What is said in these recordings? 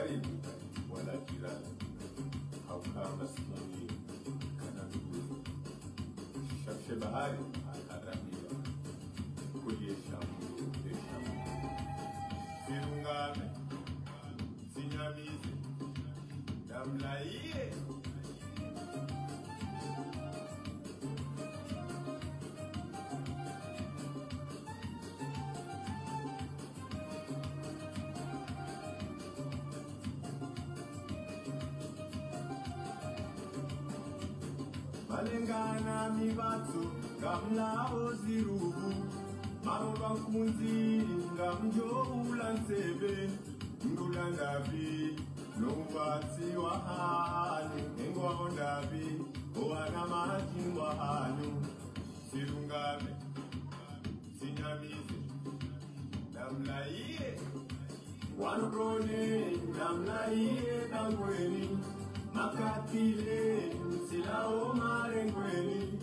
karibu wala jirani, haukaa maskini kana ndugu. Shafshe bahari akaramia kulie shamu deshamu. Sirungame sinyamize damlaie. Malengana mibatso ngamlaho zirubu, maroba kunzi ngamjoula nsebe, ndulandabi nubatsi wahanu, engwa ndabi oana maji wahanu. Sirungame sinyamize damlaie, wanrone damlaie dangweni, makatile silao marengweni.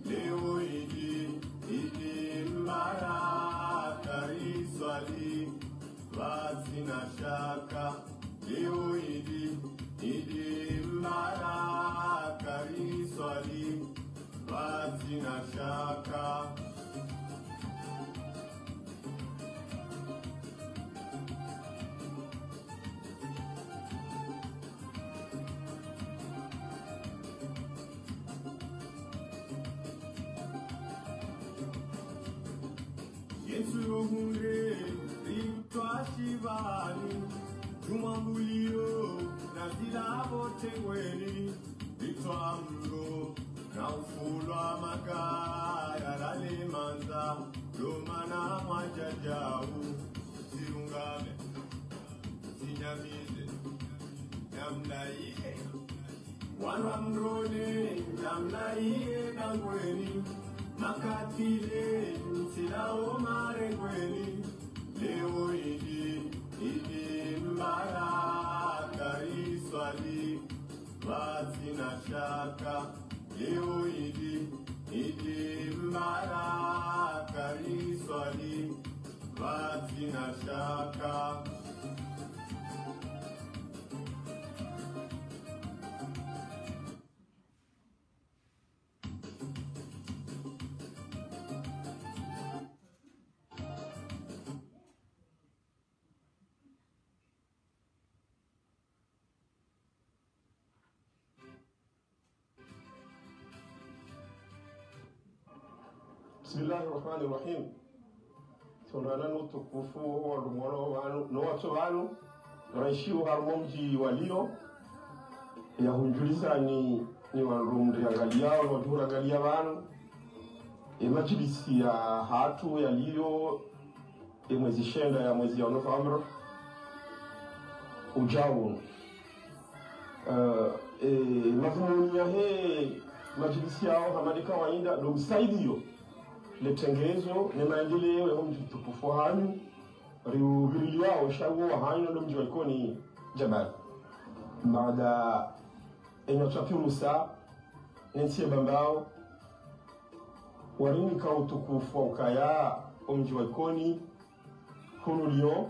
Leo idi mbaraka riswali wazina shaka. Leo idi mbaraka riswali wazina shaka. Yesu hungre ritwa shivani, tumambulio na zilavo tengweni. Ritwa mgo na ufulwa makaya lale manza, domana mwajajau. Sirungame sinyamize namlaie, wanamrone namlaie dangweni, makatile silao marengweni. Leo idi mbaraka riswali wazina shaka. Leo idi mbaraka riswali wazina shaka. Bismillahirrahmanirrahim. Sonana nutukufu wa lumoro wanu no watu wanu raishiu harumji walio ya hunjuliza ni warumri angalia watu angalia wanu majlisi ya hatu yaliyo mwezi shenda ya mwezi wa Novemba ujao. Mazumuni ya majlisi yao hamadika wainda ndo msaidio letengezo ne maendeleo ya mji mtukufu hanyu riubirili wao shawo hanyu ndo mji wa Ikoni Jabal. Baada enyotapirusa nensie bambao warini ka utukufu wa ukaya mji wa Ikoni hunulio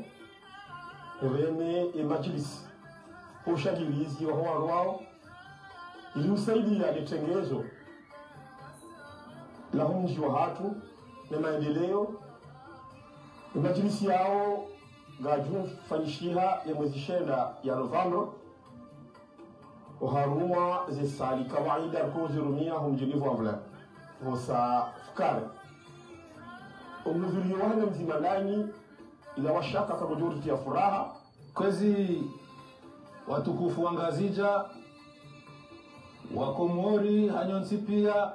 reme majlis ushagilizi wa huwa wao ili usaidia letengezo la mji wa hatu na maendeleo. Majlisi yao gaju fanyishiha ya mwezi shenda ya Novemba uharuma zesali kawaida kuzirumia humjilivu wavla vosa fukare umnuzuri wana mzimalani ila washaka kabujurti ya furaha kwezi watukufu wangazija wakomori hanyonsi pia.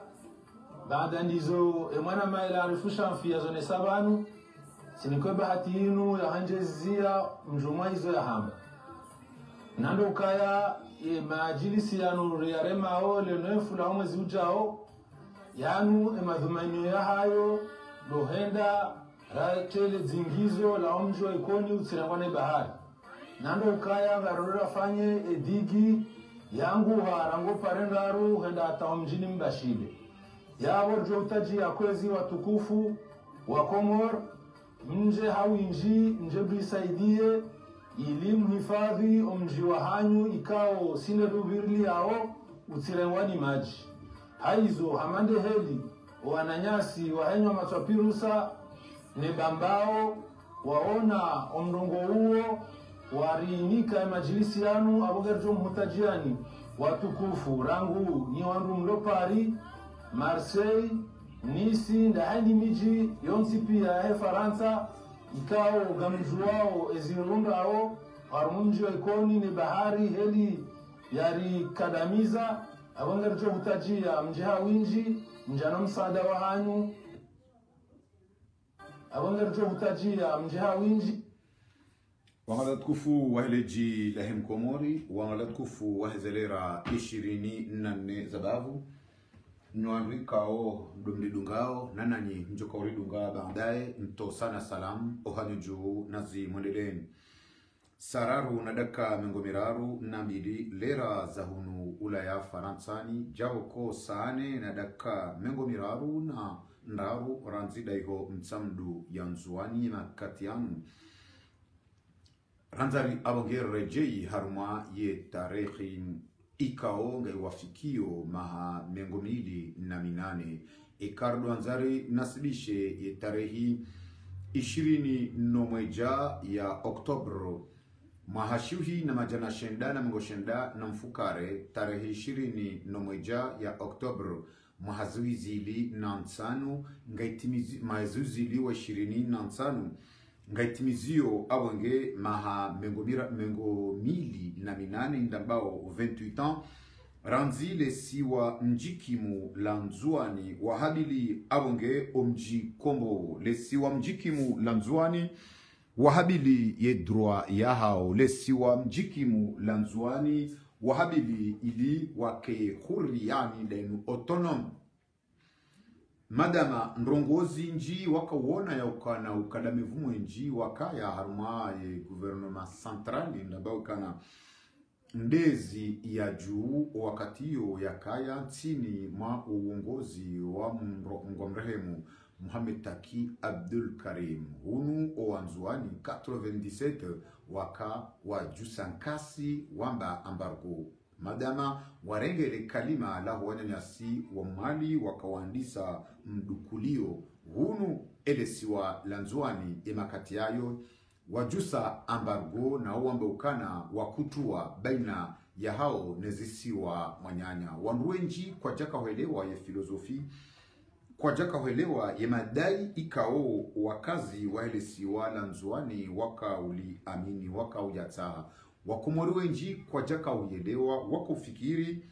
Baada ndizo mwana maila arifusha mfia zone sabanu sinikwe bahati inu ya hanjezia mjumwa hizo ya hamba nando ukaya majilisi yanu ya rema o lenefu la mwezi ujao yanu madhumanio ya hayo lohenda ratele zingizo la mji wa Ikoni utsirangwane bahari nando ukaya ngarora fanye edigi yangu harango parengaru henda ata mjini mbashile yabo jotaji ya kwezi watukufu wa Komor nje hawinji nje bisaidie ili mhifadhi omji wa hanyu ikao sine rubirli yao utirengwani maji haizo hamande heli wananyasi wahenywa matwapirusa ne bambao waona omrongo huo wariinika ya majilisi yanu abogerjo mhutajiani watukufu rangu ni wandu mlopari Marseille Nisi ndahandi miji yonsi pia ya Faransa ikao gamjuao ezirundao harumji wa ikoni ni bahari heli yari kadamiza abongerjo hutajia mjiha winji mjano msaada wa hanyu abongerjo hutajia mjiha winji wangala tukufu waheleji lahem komori wangala tukufu wahezelera 24 zabavu nwanri kao mdomli dungao nananyi mjoka uri dunga baadaye mto sana salamu ohanyu juu nazi mwendeleni sararu na daka mengomiraru na mbili lera za hunu ulaya Faransani jawoko saane na daka mengomiraru na ndaru ranzida iho mtsamdu ya nzuani makatianu ranzari abongere rejei haruma ye tarehi ikao ngai wafikio maha mengomili na minane ikardo anzari nasibishe ye tarehi 21 ya Oktobro mahashuhi na majana shenda na mengo shenda na mfukare tarehi 21 ya Oktobro mahazuizili na nsanu ngaitimizi mahazuzili wa 20 na nsanu ngaitimizio awenge maha mengo mili na minane ndambao 28 ans ranzile siwa mjikimu la nzuani wahabili awenge omji kombo le siwa mjikimu la nzuani wahabili ye droit ya hao le siwa mjikimu la nzuani wahabili ili wake huri yani denu autonome madama ndrongozi nji wakawona ya ukana ukadamevumu nji wakaya haruma ye gouvernement central ndabao kana ndezi ya juu wakati hiyo ya kaya chini mwa uongozi wa mrehemu Mohamed Taki Abdul Karim hunu owanzuani 97 waka wa jusankasi wamba ambargo madama warengele kalima la wanyanyasi wa mali wakawandisa mdukulio hunu elesiwa lanzuani emakati yayo wajusa ambargo na uwambe ukana wakutua baina ya hao nezisiwa mwanyanya wanduenji kwa jaka huelewa ya filosofi kwa jaka huelewa ya madai ikao wakazi wa elesiwa lanzuani waka uli amini waka uyataha wakumoriwenji kwa jaka uyelewa wakufikiri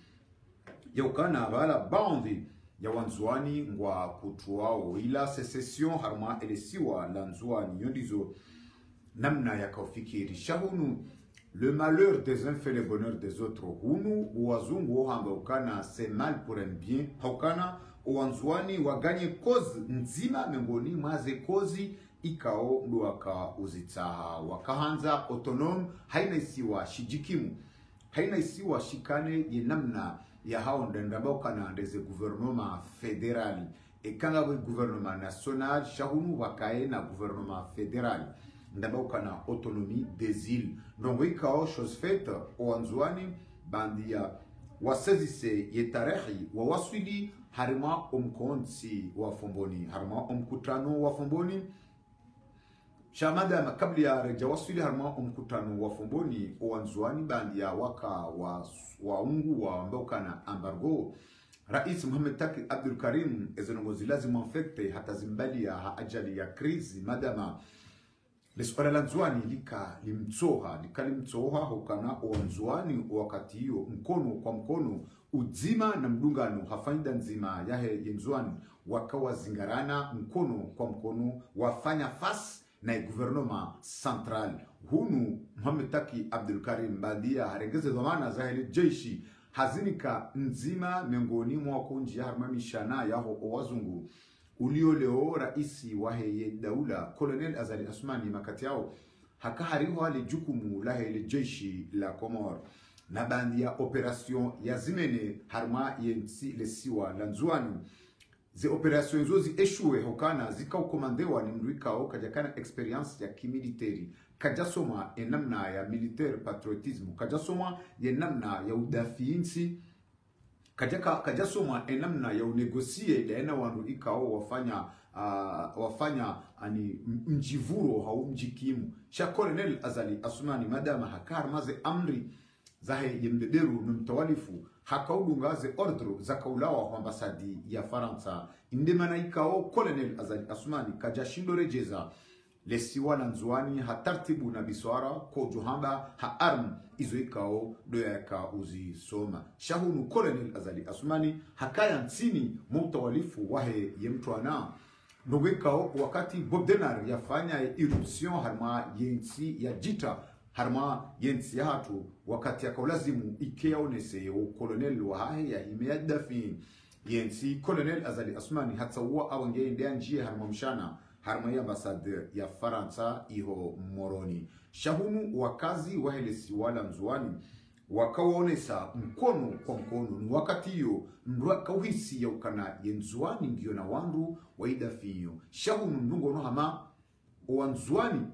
ya ukana bala baundi ya wanzuani ngwa kutuao ila secession harma elesiwa lanzuani yondizo namna ya kaufikiri shahunu le malheur des uns fait le bonheur des autres hunu wazungu hamba ukana c'est mal pour un bien haukana wanzuani waganye kozi nzima mengoni mwaze kozi ikao ndo waka uzitaha wakahanza autonome haina isiwa shijikimu haina isiwa shikane ye namna ya hao ndendambao kana ndeze gouvernement fédéral ekanga gouvernement national shahunu wakae na gouvernement fédéral ndambao kana autonomie des îles ndongo ikao chose faite oanzuani bandia wasezise ye tarehi wa waswili harima omkonsi wa fomboni harima omkutano wa fomboni shamada kabla ya reja waswili harima omkutano wa fomboni oanzuani bandia waka wa ungu wa ambao kana ambargo Rais Mohamed Taki Abdul Karim ezenongozi lazima mfekte hata zimbali ya ajali ya krizi madama lesuala la nzuani limtsoha hukana oanzuani wakati hiyo mkono kwa mkono uzima na mdungano hafaida nzima yahe nzuani wakawa zingarana mkono kwa mkono wafanya fasi na gouvernement central hunu Mohamed Taki Abdul Karim bandia harengeze dhamana za hele jeshi hazinika nzima miongoni mwa kunji ya harmamishana yaho wazungu ulio leo raisi wahe daula Colonel Azali Asmani makati yao hakahariho hali jukumu la hele jeshi la Komor na bandi ya operation ya zimene harma yensi lesiwa lanzuani ze operation zozi eshue hokana zikaukomandewa ni mruikao kajakana experience ya kimiliteri kajasoma enamna ya militaire patriotisme kajasoma enamna ya udafiinsi kajasoma enamna ya unegosie daena wandu ikao wafanya ani mjivuro hau mjikimu sha Colonel Azali Assoumani madama hakar maze amri zahe yembeberu mtawalifu hakaudungaze ordre za kaulawa wa ambasadi ya Faransa indemana ikao Colonel Azali Assoumani kajashindo rejeza lesiwala nzuani hatartibu na biswara ko johamba ha arm izo ikao doyaka uzi soma shahunu Colonel Azali Assoumani hakaya nsini mtawalifu wahe yemtwana nogekao wakati Bob Denard yafanya eruption harma yensi ya jita harma yensi ya hatu wakati yakolazimu ikea onese o Colonel wahe ya himea dafi yensi Colonel Azali Assoumani hatsawa awange ndea njie harma mshana harma ya ambassadeur ya Faransa iho moroni shahunu wakazi wahelesi wala mzuani wakawaonesa mkono kwa mkono ni wakati hiyo mruaka uhisi ya ukana yenzuani ngiyo na wandu waidafiyo shahunu ndungo no hama wanzuani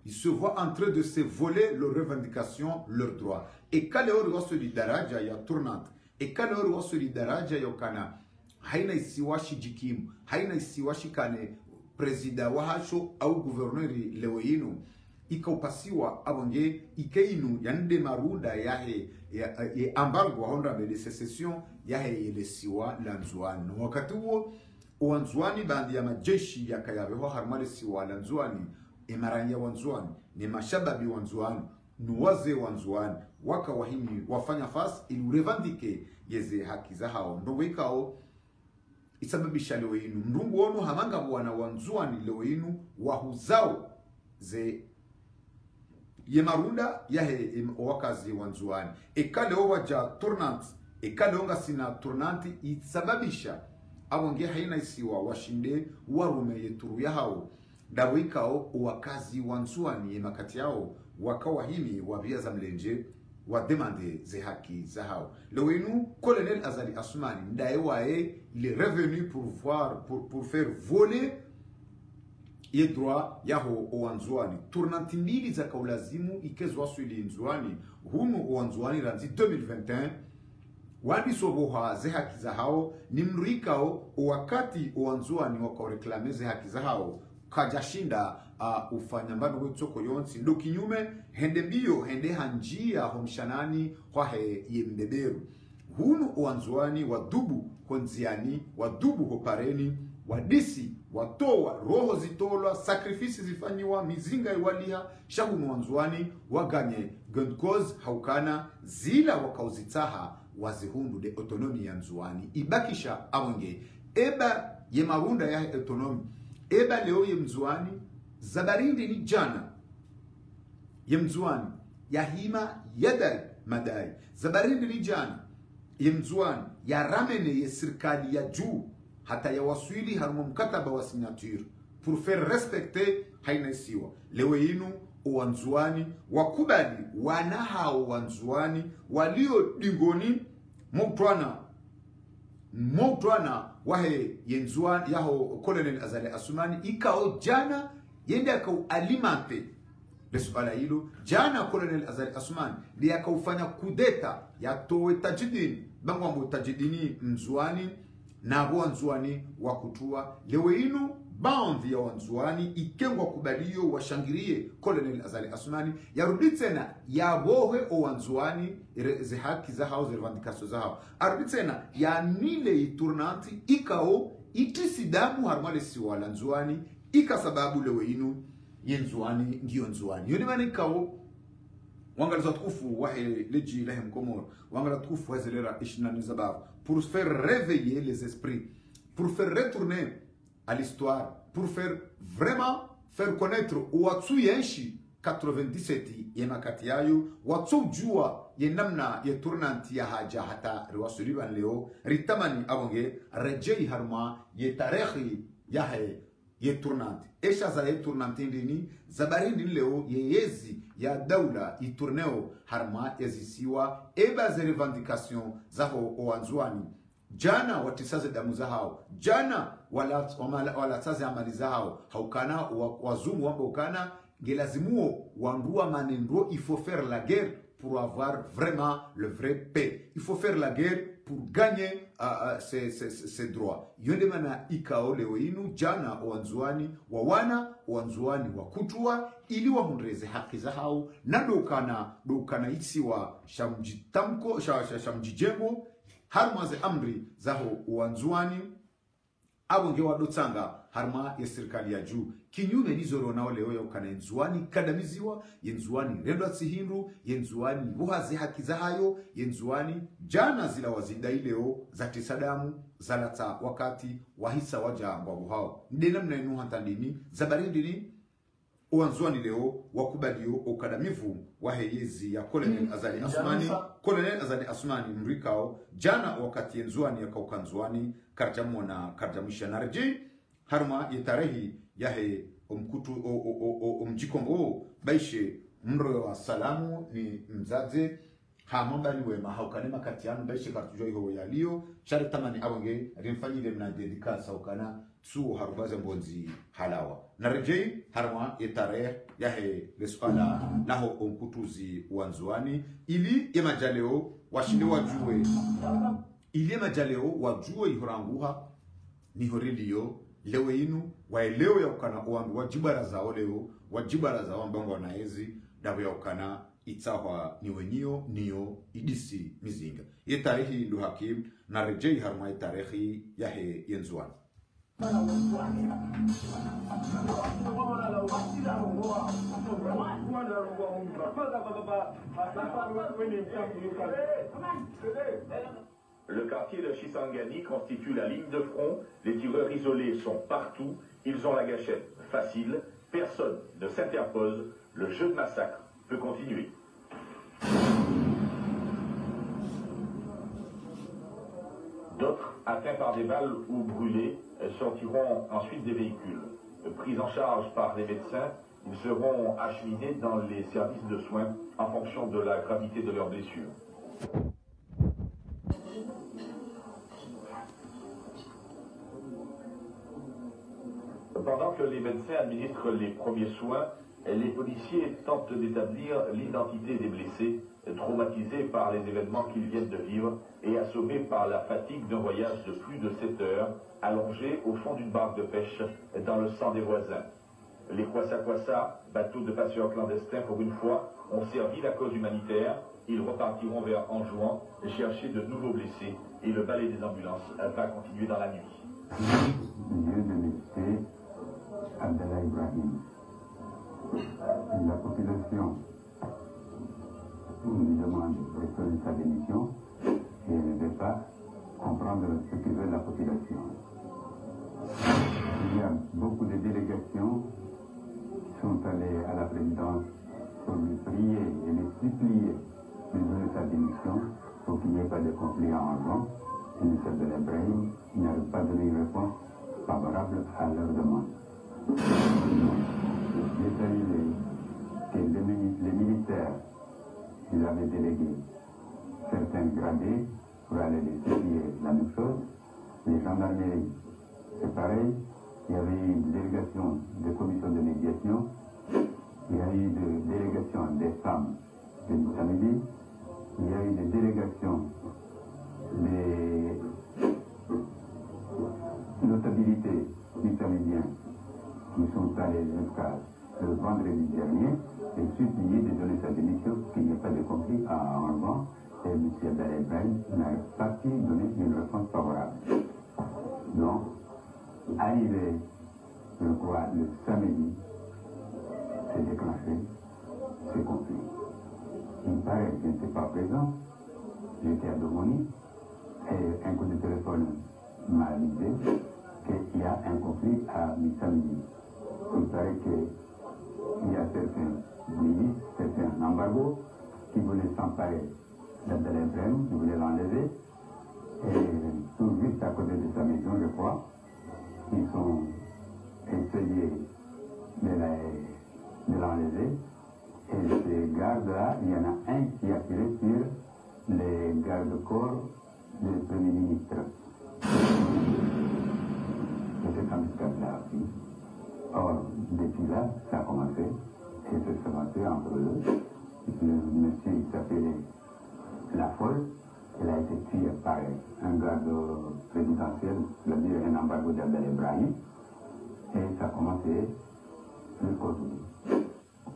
ils se voient en train de se voler leurs revendications, leurs droits. Et quand les gens se daraja ya tournante, et quand les gens se daraja ya ukana haina isiwashi jikimu, haina isiwashi kane presida wahasho au guverneri leweinu ikaupasiwa abonge ikeinu yande marunda yahe ya ambargo honda de secession yahe yelesiwa lanzuani wakati huo wanzuani bandi ya majeshi yakayabeho harmale siwa lanzuani emaranya wanzuani ni mashababi wanzuani nuwaze wanzuani waka wahimi wafanya fas ili revendike yeze haki za hao ndongo ikao isababisha leweinu ndungu ono hamanga wana wanzuani leweinu wahuzao ze yemarunda yahe wakazi wanzuani ekale waja tournante ekale onga sina tournante isababisha awonge haina isiwa washinde warume yeturu ya hao dawikao wakazi wanzuani yemakati yao wakawa himi wabia za mlenje wa demande ze haki za hao lewenu Colonel Azali Assoumani ndaye wae il est revenu pour faire voler ye droit yaho owanzuani tournanti mbili za kaulazimu ikezwa swili nzuani hunu owanzuani ranzi 2021 wadi soboha ze haki za hao ni mruikao wakati owanzuani wakaoreklame ze haki za hao kajashinda ufanya mbano wetoko yonsi ndo kinyume hende mbio hende hanjia homshanani kwahe yembeberu hunu owanzuani wadubu konziani wadubu hopareni wadisi watoa roho zitolwa sakrifisi zifanyiwa mizinga iwalia shahunu wanzuani waganye gendkoz haukana zila wakauzitaha wazihundu de autonomi ya nzuani ibakisha awenge eba ye marunda ya autonomi eba leo ye mzuani zabarindi ni jana ye mzuani ya hima yadai madai zabarindi ni jana ye mzuani ya ramene ye serikali ya juu hata ya waswili harumo mkataba wa signature pour faire respecter haina siwa lewe inu uwanzuani wakubali wanahao wanzuani walio dingoni mutwana wahe yenzuani yaho Colonel Azali Assoumani ikao jana yende akau alimante lesuala hilo jana Colonel Azali Assoumani ndiye akaufanya kudeta ya towe tajidini bangwambo tajidini mzuani na wanzuani wakutua lewe inu bandi ya wanzuani ikengwa kubalio washangirie Colonel Azali Assoumani yarudi tena yabohe o wanzuani ze haki za hao ze revendications za hao arudi tena ya nile tournante ikao itisidamu harmale siwala nzuani ikasababu lewe inu yenzuani ndio nzuani yoni mani ikao wangala zatukufu wahe leji lahem komor wangala tukufu hazelera ishina nizabab pour faire réveiller les esprits, pour faire retourner à l'histoire, pour faire vraiment faire connaître watu yenshi 97 yemakati yayo watu jua yenamna ye tournanti ya haja hata riwasuliban leo ritamani awonge rejei harma ye tarehi yahe ye tournanti esha za ye tournanti ndini zabarindi leo ye yezi ya daula iturneo harma yazisiwa eba ze revendication zaho owanzuani jana watisaze damu za hao, jana walataze amali za hao, haukana wazumu wamba ukana ngelazimuo wandua manendo. Il faut faire la guerre pour avoir vraiment le vrai paix. Il faut faire la guerre pour gagner ses droits. Yonde mana ikao leo inu jana wanzuani wawana wanzuani wakutua ili wahundreze haki za hao na dokana isi wa shamjitamko shamjijengo harmaze amri zaho wanzuani abonge wadotsanga harma ya serikali ya juu kinyume nizoro nao leo ya ukana yenzuani kadamiziwa yenzuani rendo atsihindu yenzuani buhazi haki za hayo yenzuani jana zila wazidai leo za tisadamu zalata wakati wahisa waja mbabu hao ndena mnainu hantandini zabarindini uwanzuani leo wakubalio ukadamivu waheyezi ya Colonel Azali Asmani mrikao jana wakati yenzuani ya kaukanzuani karjamu na karjamisha narji harma yetarehi yahe umkutu umjikombo baishe mro wa salamu ni mzaze hamambani wema haukanema katianu baishe kartujo iho yalio shari tamani awange rimfanyile mna dedikasa ukana tsu harubaze mbonzi halawa narjei harma yetarehi yahe lesuala naho umkutuzi wanzuani ili yemajaleo washinde wajue ili majaleo wajue ihoranguha ni horiliyo lewe inu waelewe ya ukana uambi wajibara zao leo wajibara zao mbongo na ezi dawe ya ukana itahwa ni wenio niyo idisi mizinga ye tarihi luhakim na rejei harma ye tarihi yahe yenzuani Le quartier de Chisangani constitue la ligne de front. Les tireurs isolés sont partout. Ils ont la gâchette facile. Personne ne s'interpose. Le jeu de massacre peut continuer. D'autres, atteints par des balles ou brûlés, sortiront ensuite des véhicules. Pris en charge par les médecins, ils seront acheminés dans les services de soins en fonction de la gravité de leurs blessures. Pendant que les médecins administrent les premiers soins, les policiers tentent d'établir l'identité des blessés, traumatisés par les événements qu'ils viennent de vivre et assommés par la fatigue d'un voyage de plus de 7 heures, allongés au fond d'une barque de pêche dans le sang des voisins. Les Kwassa-Kwassa, bateaux de passeurs clandestins pour une fois, ont servi la cause humanitaire. Ils repartiront vers Anjouan chercher de nouveaux blessés et le balai des ambulances va continuer dans la nuit. Lieu de métier, Abdallah Ibrahim. La population nous demande de restaurer sa démission et elle ne veut pas comprendre ce que veut la population. Il y a beaucoup de délégations qui sont allées à la présidence pour lui prier et lui supplier de donner sa démission pour qu'il n'y ait pas de conflit en avant. Le ministère de l'Ibrahim n'arrive pas à donner une réponse favorable à leur demande. Il est arrivé que les militaires, ils avaient délégué certains gradés pour aller les supplier la même chose. Les gendarmeries, c'est pareil. Il y avait eu une délégation de commission de médiation. Il y a eu des délégations des femmes de Moussamidi. Il y a eu des délégations des notabilités mussamidiens qui sont allés jusqu'à le vendredi dernier et supplier de donner sa démission, qu'il n'y ait pas de conflit à Enlevant. Et M. Abdallah Ibrahim n'a pas pu donner une réponse favorable. Donc, arrivé, je crois, le samedi, s'est déclenché ce conflit. Il me paraît que je n'étais pas présent, j'étais à Domoni, et un coup de téléphone m'a avisé qu'il y a un conflit à mi-samedi. Il paraît qu'il y a certains milices, certains embargos qui voulaient s'emparer d'Abdallah Ibrahim, qui voulaient l'enlever, et tout juste à côté de sa maison, je crois, ils sont essayés de l'enlever. Et ces gardes-là, il y en a un qui a tiré sur les gardes-corps du Premier ministre. embuscade là aussi. Or, depuis là, ça a commencé, et ça s'est commencé entre eux. Le monsieur, il s'appelait La Folle, elle a été tuée par un garde présidentiel, c'est-à-dire un embargo d'Abdel Ibrahim, et ça a commencé jusqu'au bout.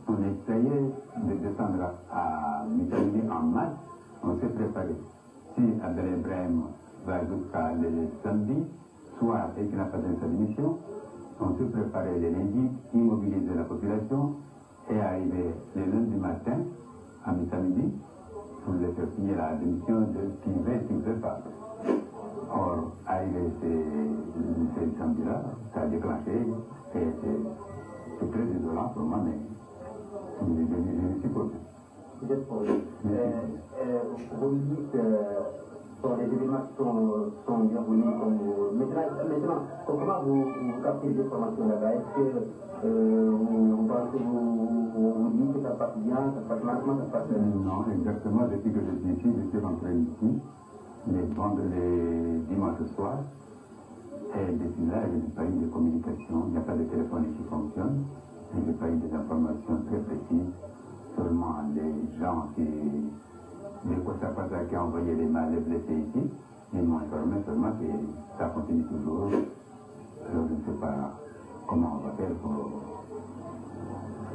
On essayait de descendre à Mitali en mars, on s'est préparé. Si Abdel Ibrahim va jusqu'à le samedi, soir et qu'il n'a pas donné sa démission, on s'est préparé le lundi, immobiliser la population et arriver le lundi matin à midi pour les faire signer la démission de qui ne veut pas. Or, arrivé ce samedi-là, ça a déclenché et c'est très désolant pour moi, mais je ne suis pas bien. Vous êtes pour vous me dites les événements qui sont bien voulus comme maintenant, comment vous captez les informations là-bas? Est-ce que vous pensez vous dites que ça passe bien, ça passe mal, comment ça se passe? Non, exactement, depuis que je suis ici, je suis rentré ici les dimanches soirs, et depuis là, il n'y a pas eu de communication, il n'y a pas de téléphone qui fonctionne, il n'y a pas eu des informations très précises, seulement les gens qui des Costa qui ont envoyé les malades blessés ici, ils m'ont informé seulement que ça continue toujours. Alors je ne sais pas comment on va faire pour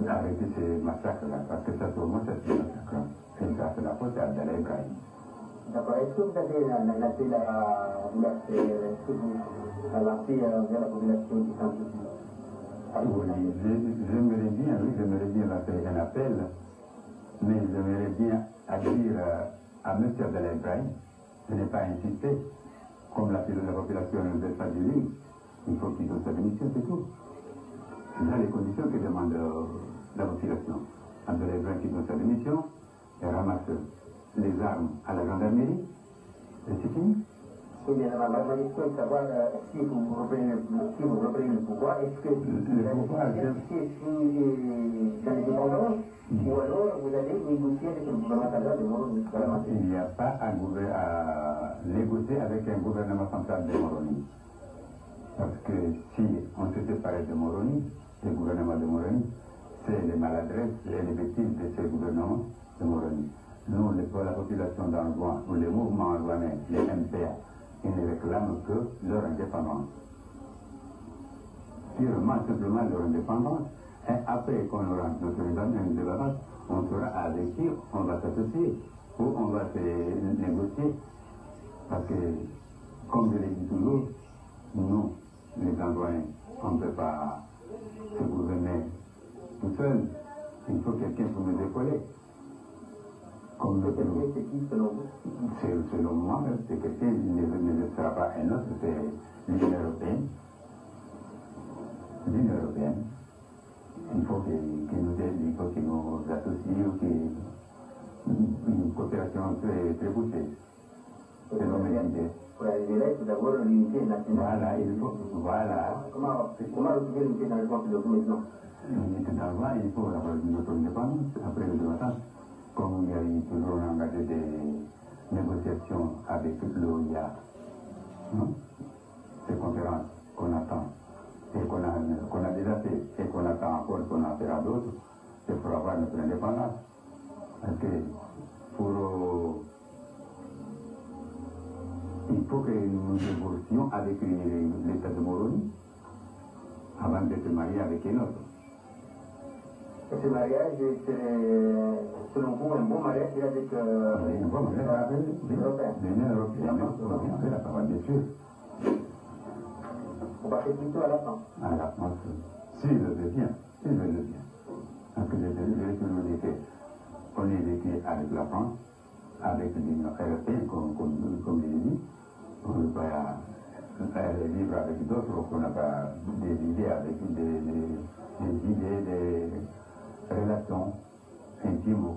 arrêter ces massacres-là, parce que ça pour moi c'est un massacre. Et ça c'est la faute à Abdel Ibrahim. D'accord. Est-ce que vous avez un appel à lancer vers la population qui s'en fout? Oui, j'aimerais bien lancer un appel, mais j'aimerais bien dire à M. Abdel Ibrahim de ne pas insister. Comme la population ne veut pas du livre, il faut qu'il donne sa démission, c'est tout. C'est là les conditions que demande la population. Abdel Ibrahim qui donne sa démission, et ramasse les armes à la gendarmerie, et c'est fini. Oui, bien, ma question est de savoir si vous reprenez le pouvoir, est-ce que c'est dans l'indépendance ou alors vous allez négocier avec le gouvernement central de Moroni? Il n'y a pas à négocier avec un gouvernement central de Moroni. Parce que si on se séparait de Moroni, le gouvernement de Moroni, c'est les maladresses et les bêtises de ce gouvernement de Moroni. Nous, la population d'Anjouan, ou les mouvements anjouanais, les MPA, ils ne réclament que leur indépendance. Purement, simplement leur indépendance. Et après qu'on aura notre indépendance, on saura avec qui on va s'associer, ou on va se négocier. Parce que, comme je l'ai dit toujours, nous, les Anjouanais, on ne peut pas se gouverner tout seul. Il faut quelqu'un pour nous épauler. Comme le c'est qui selon vous? Selon moi, c'est quelqu'un qui ne sera pas un autre, c'est l'Union européenne. L'Union européenne. Il faut qu'il nous aide, il faut qu'il nous associe, une coopération très, très poussée. C'est nos idées. Pour arriver là, il faut d'abord l'unité nationale. Voilà, il faut. Voilà. Comment retrouver l'unité dans le sens de maintenant? L'unité dans le vent, il faut avoir notre indépendance après le débattage. Comme il y a eu toujours engagé des négociations avec l'OIA, ces conférences qu'on attend et qu'on a déjà fait et qu'on attend encore qu'on en fera d'autres, c'est pour avoir notre indépendance. Parce que il faut que nous divorcions avec l'État de Moroni avant d'être mariés avec un autre. Ce mariage, selon vous, un bon mariage avec un bon mariage avec l'Union européenne. La parole bien sûr. On va faire plutôt à la fin. À la fin, s'il le veut bien, s'il veut le bien. Parce que je vais toujours dire qu'on est vécu avec la France, avec l'Union européenne, comme je l'ai dit. On ne peut pas vivre avec d'autres, qu'on n'a pas des idées avec des idées, des relations intimes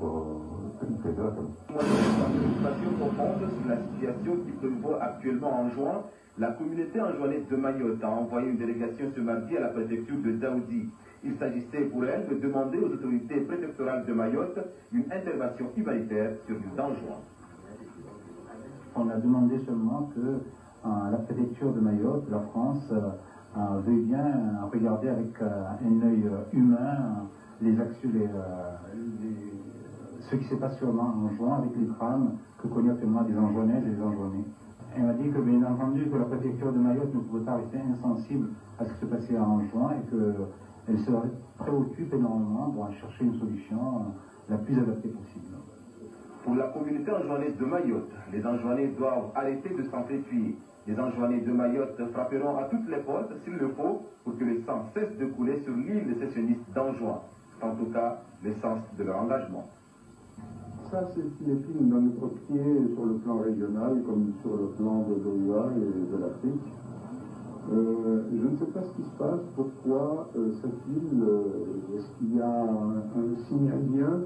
que d'autres. Une préoccupation profonde sur la situation qui prévaut actuellement en juin. La communauté anjouanaise de Mayotte a envoyé une délégation ce mardi à la préfecture de Daoudi. Il s'agissait pour elle de demander aux autorités préfectorales de Mayotte une intervention humanitaire sur du temps juin. On a demandé seulement que la préfecture de Mayotte, la France, veuille bien regarder avec un œil humain les actions, ce qui s'est passé en juin avec les drames que connaissent actuellement des Anjouanaises et des Anjouanais. Elle m'a dit que bien entendu que la préfecture de Mayotte ne pouvait pas rester insensible à ce qui se passait en juin et qu'elle se préoccupe énormément pour chercher une solution la plus adaptée possible. Pour la communauté anjouanaise de Mayotte, les Anjouanais doivent arrêter de s'entretuer. Les Anjouanais de Mayotte frapperont à toutes les portes s'il le faut pour que le sang cesse de couler sur l'île des sécessionnistes d'Anjouan. C'est en tout cas l'essence de leur engagement. Ça, c'est une épine dans notre pied sur le plan régional comme sur le plan de l'OUA et de l'Afrique. Je ne sais pas ce qui se passe, pourquoi cette île, est-ce qu'il y a un signalien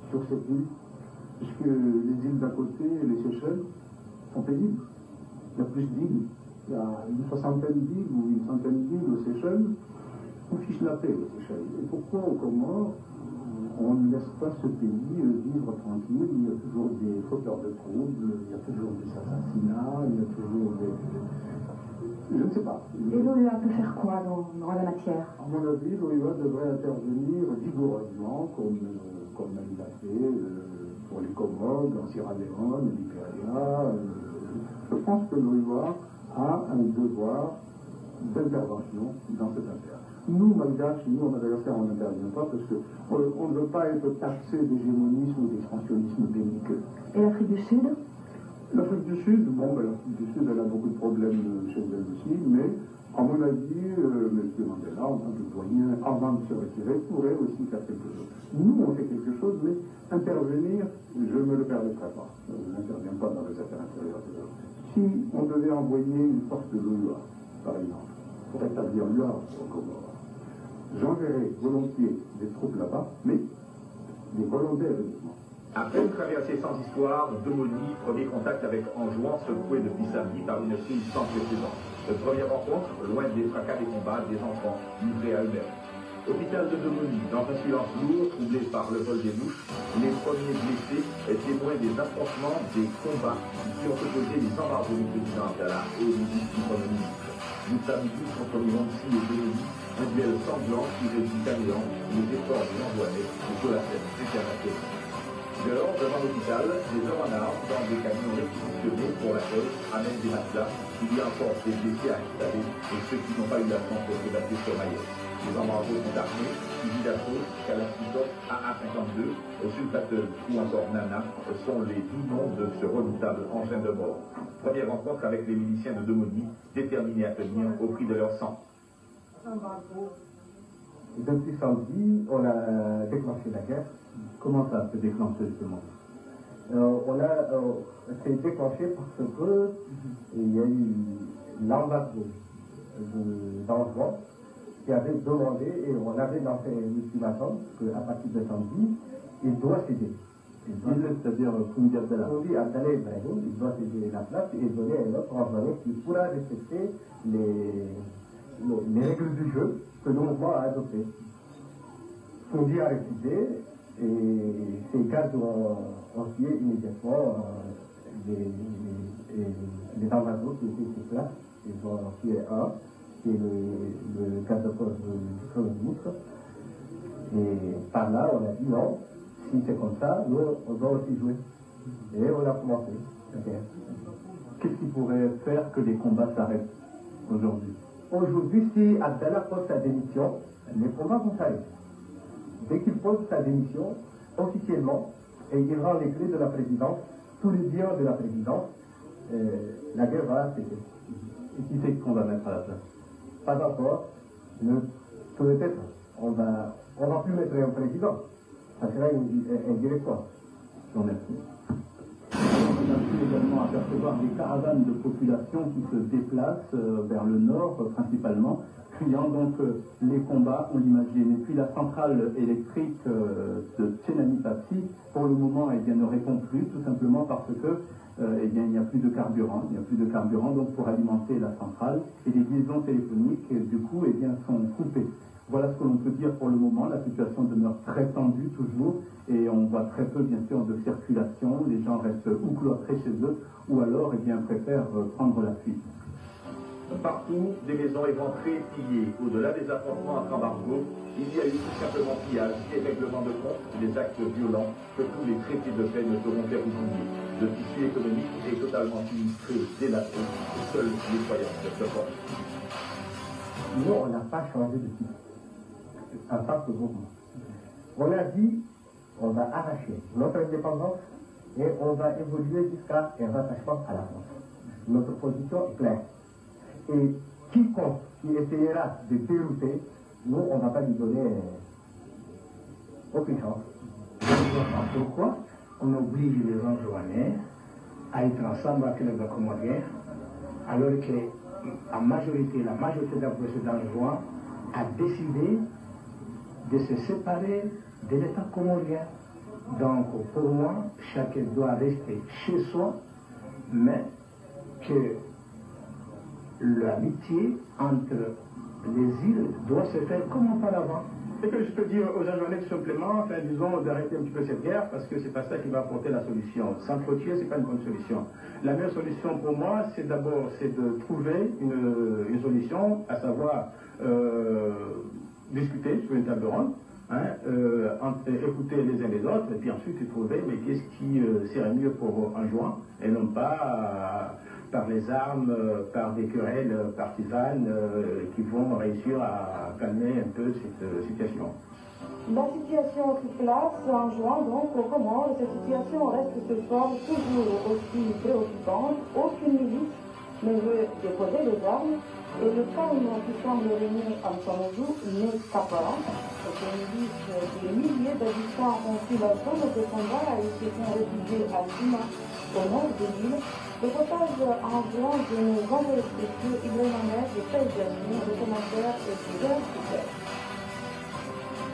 sur cette île, puisque les îles d'à côté, les Seychelles, sont paisibles. Il y a plus d'îles. Il y a une soixantaine d'îles ou une centaine d'îles aux Seychelles. On fiche la paix aux Seychelles. Et pourquoi au Comores on ne laisse pas ce pays vivre tranquille? Il y a toujours des fauteurs de troubles, il y a toujours des assassinats, il y a toujours des... Je ne sais pas. Et l'OUA peut faire quoi dans la matière? À mon avis, l'OUA devrait intervenir vigoureusement, comme elle l'a fait pour les Comores, en Sierra Leone, en Libéria. Je pense que l'OUA a un devoir d'intervention dans cette affaire. Nous, Malgaches, nous, Madagascar, on n'intervient pas parce qu'on ne veut pas être taxé d'hégémonisme ou d'expansionnisme belliqueux. Et l'Afrique du Sud? L'Afrique du Sud, bon, l'Afrique du Sud, elle a beaucoup de problèmes chez elle aussi, mais à mon avis, M. Mandela, en tant que doyen, avant de se retirer, pourrait aussi faire quelque chose. Nous, on fait quelque chose, mais intervenir, je ne me le permettrai pas. Je n'interviens pas dans les affaires intérieures. Si on devait envoyer une force de l'OUA, par exemple, pour établir l'ordre au Comores, j'enverrai volontiers des troupes là-bas, mais des volontaires uniquement. Après une traversée sans histoire, Domoni, premier contact avec Anjouan, secoué depuis samedi par une crise sans précédent. Première rencontre, loin des fracas des combats, des enfants livrés à eux-mêmes. Hôpital de Domoni, dans un silence lourd, troublé par le vol des mouches, les premiers blessés, témoins des affrontements, des combats qui ont opposé les embargos du président Abdallah et les du Premier ministre. Nous samedi contre Mironsi et Domoni, un duel sanglant qui réduit à néant les efforts des Anjouanais de la scène internationale. Dehors, devant l'hôpital, des hommes en armes dans des camions réquisitionnés pour la cause amènent des matelas. Il y a encore des blessés à installer et ceux qui n'ont pas eu la chance de se battre sur Mayotte. Les embargos sont armés, fusils d'assaut, Kalachnikov, AA-52, Sulfatel ou encore Nana sont les doux noms de ce redoutable engin de mort. Première rencontre avec les miliciens de Domoni, déterminés à tenir au prix de leur sang. Depuis samedi, on a déclenché la guerre. Comment ça se déclenche justement? C'est déclenché parce que il y a eu l'ambassade d'Anjouan qui avait demandé, et on avait lancé un ultimatum, qu'à partir de samedi, il doit céder. C'est-à-dire Koundi Abdallah. Koundi Abdallah Ibrahim, il doit céder la place et donner un autre Anjouanais qui pourra respecter les règles du jeu que le mouvement a adoptées. Koundi a refusé. Et ces gardes ont tué immédiatement les ambassadeurs qui étaient sur place. Ils ont tué un, qui est le garde-poste du Premier ministre. Et par là, on a dit non, si c'est comme ça, nous, on doit aussi jouer. Et on a commencé. Okay. Qu'est-ce qui pourrait faire que les combats s'arrêtent aujourd'hui? Aujourd'hui, si Abdallah pose sa démission, les combats vont s'arrêter. Dès qu'il pose sa démission, officiellement, et il rend les clés de la présidence, tous les biens de la présidence, la guerre va cesser. Et qui c'est qu'on va mettre à la place? Pas encore. Peut-être, on va plus mettre un président. Ça sera un directeur. Je vous remercie. On a pu également apercevoir des caravanes de population qui se déplacent vers le nord principalement, criant donc les combats, on l'imagine. Et puis la centrale électrique de Tchénani-Papsi, pour le moment, ne répond plus, tout simplement parce que il n'y a plus de carburant. Il n'y a plus de carburant donc pour alimenter la centrale. Et les liaisons téléphoniques, du coup, sont coupées. Voilà ce que l'on peut dire pour le moment. La situation demeure très tendue toujours et on voit très peu, bien sûr, de circulation. Les gens restent ou cloîtrés chez eux ou alors préfèrent prendre la fuite. Partout, des maisons éventrées, pillées. Au-delà des affrontements entre embargos, il y a eu tout simplement pillage, des règlements de compte, des actes violents que tous les traités de paix ne feront faire oublier. Le tissu économique est totalement sinistré, délaté. Seuls les croyants se portent. Nous, on n'a pas changé de titre en tant que mouvement. On a dit on va arracher notre indépendance et on va évoluer jusqu'à un rattachement à la France. Notre position est claire. Et quiconque qui essayera de dérouter, nous, on ne va pas lui donner aucune chance. Pourquoi on oblige les Anjouanais à être ensemble avec les Comoriens, alors que la majorité de la population d'Anjouan a décidé de se séparer de l'État comorien. Donc, pour moi, chacun doit rester chez soi, mais que l'amitié entre les îles doit se faire comme auparavant. Ce que je peux dire aux Anjouanais tout simplement, enfin, disons, d'arrêter un petit peu cette guerre, parce que c'est pas ça qui va apporter la solution. S'entretuer, c'est pas une bonne solution. La meilleure solution pour moi, c'est d'abord de trouver une solution, à savoir discuter sur une table ronde, écouter les uns les autres, et puis ensuite trouver mais qu'est-ce qui serait mieux pour Anjouan, et non pas par les armes, par des querelles partisanes qui vont réussir à calmer un peu cette situation. La situation qui classe en juin, donc au Comores, cette situation reste ce soir toujours aussi préoccupante. Aucune milice ne veut déposer les armes et le calme qui semble régner en Sanoujou n'est qu'apparent. Des milliers d'habitants ont fui la zone de combat et se sont réfugiés à Sima, au nord de l'île. Le reportage en juin de nos envoyés spéciaux Ibrahim Ahmed, de Paysani, de commentaires et de Super.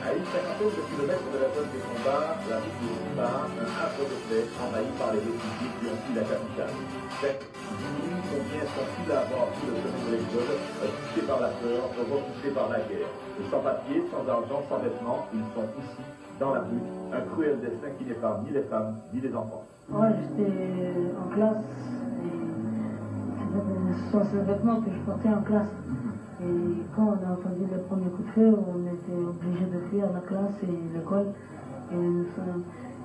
À une cinquantaine de kilomètres de la zone des combats, la route de Sima, un havre de paix envahi par les réfugiés qui ont fui la capitale. 10 000 combien sont-ils à avoir pris le chemin de l'exode, poussés par la peur, repoussés par la guerre. Et sans papier, sans argent, sans vêtements, ils sont ici, dans la rue, un cruel destin qui n'épargne ni les femmes, ni les enfants. Ouais, j'étais en classe et ce sont ces vêtements que je portais en classe. Et quand on a entendu le premier coup de feu, on était obligé de fuir la classe et l'école. Et nous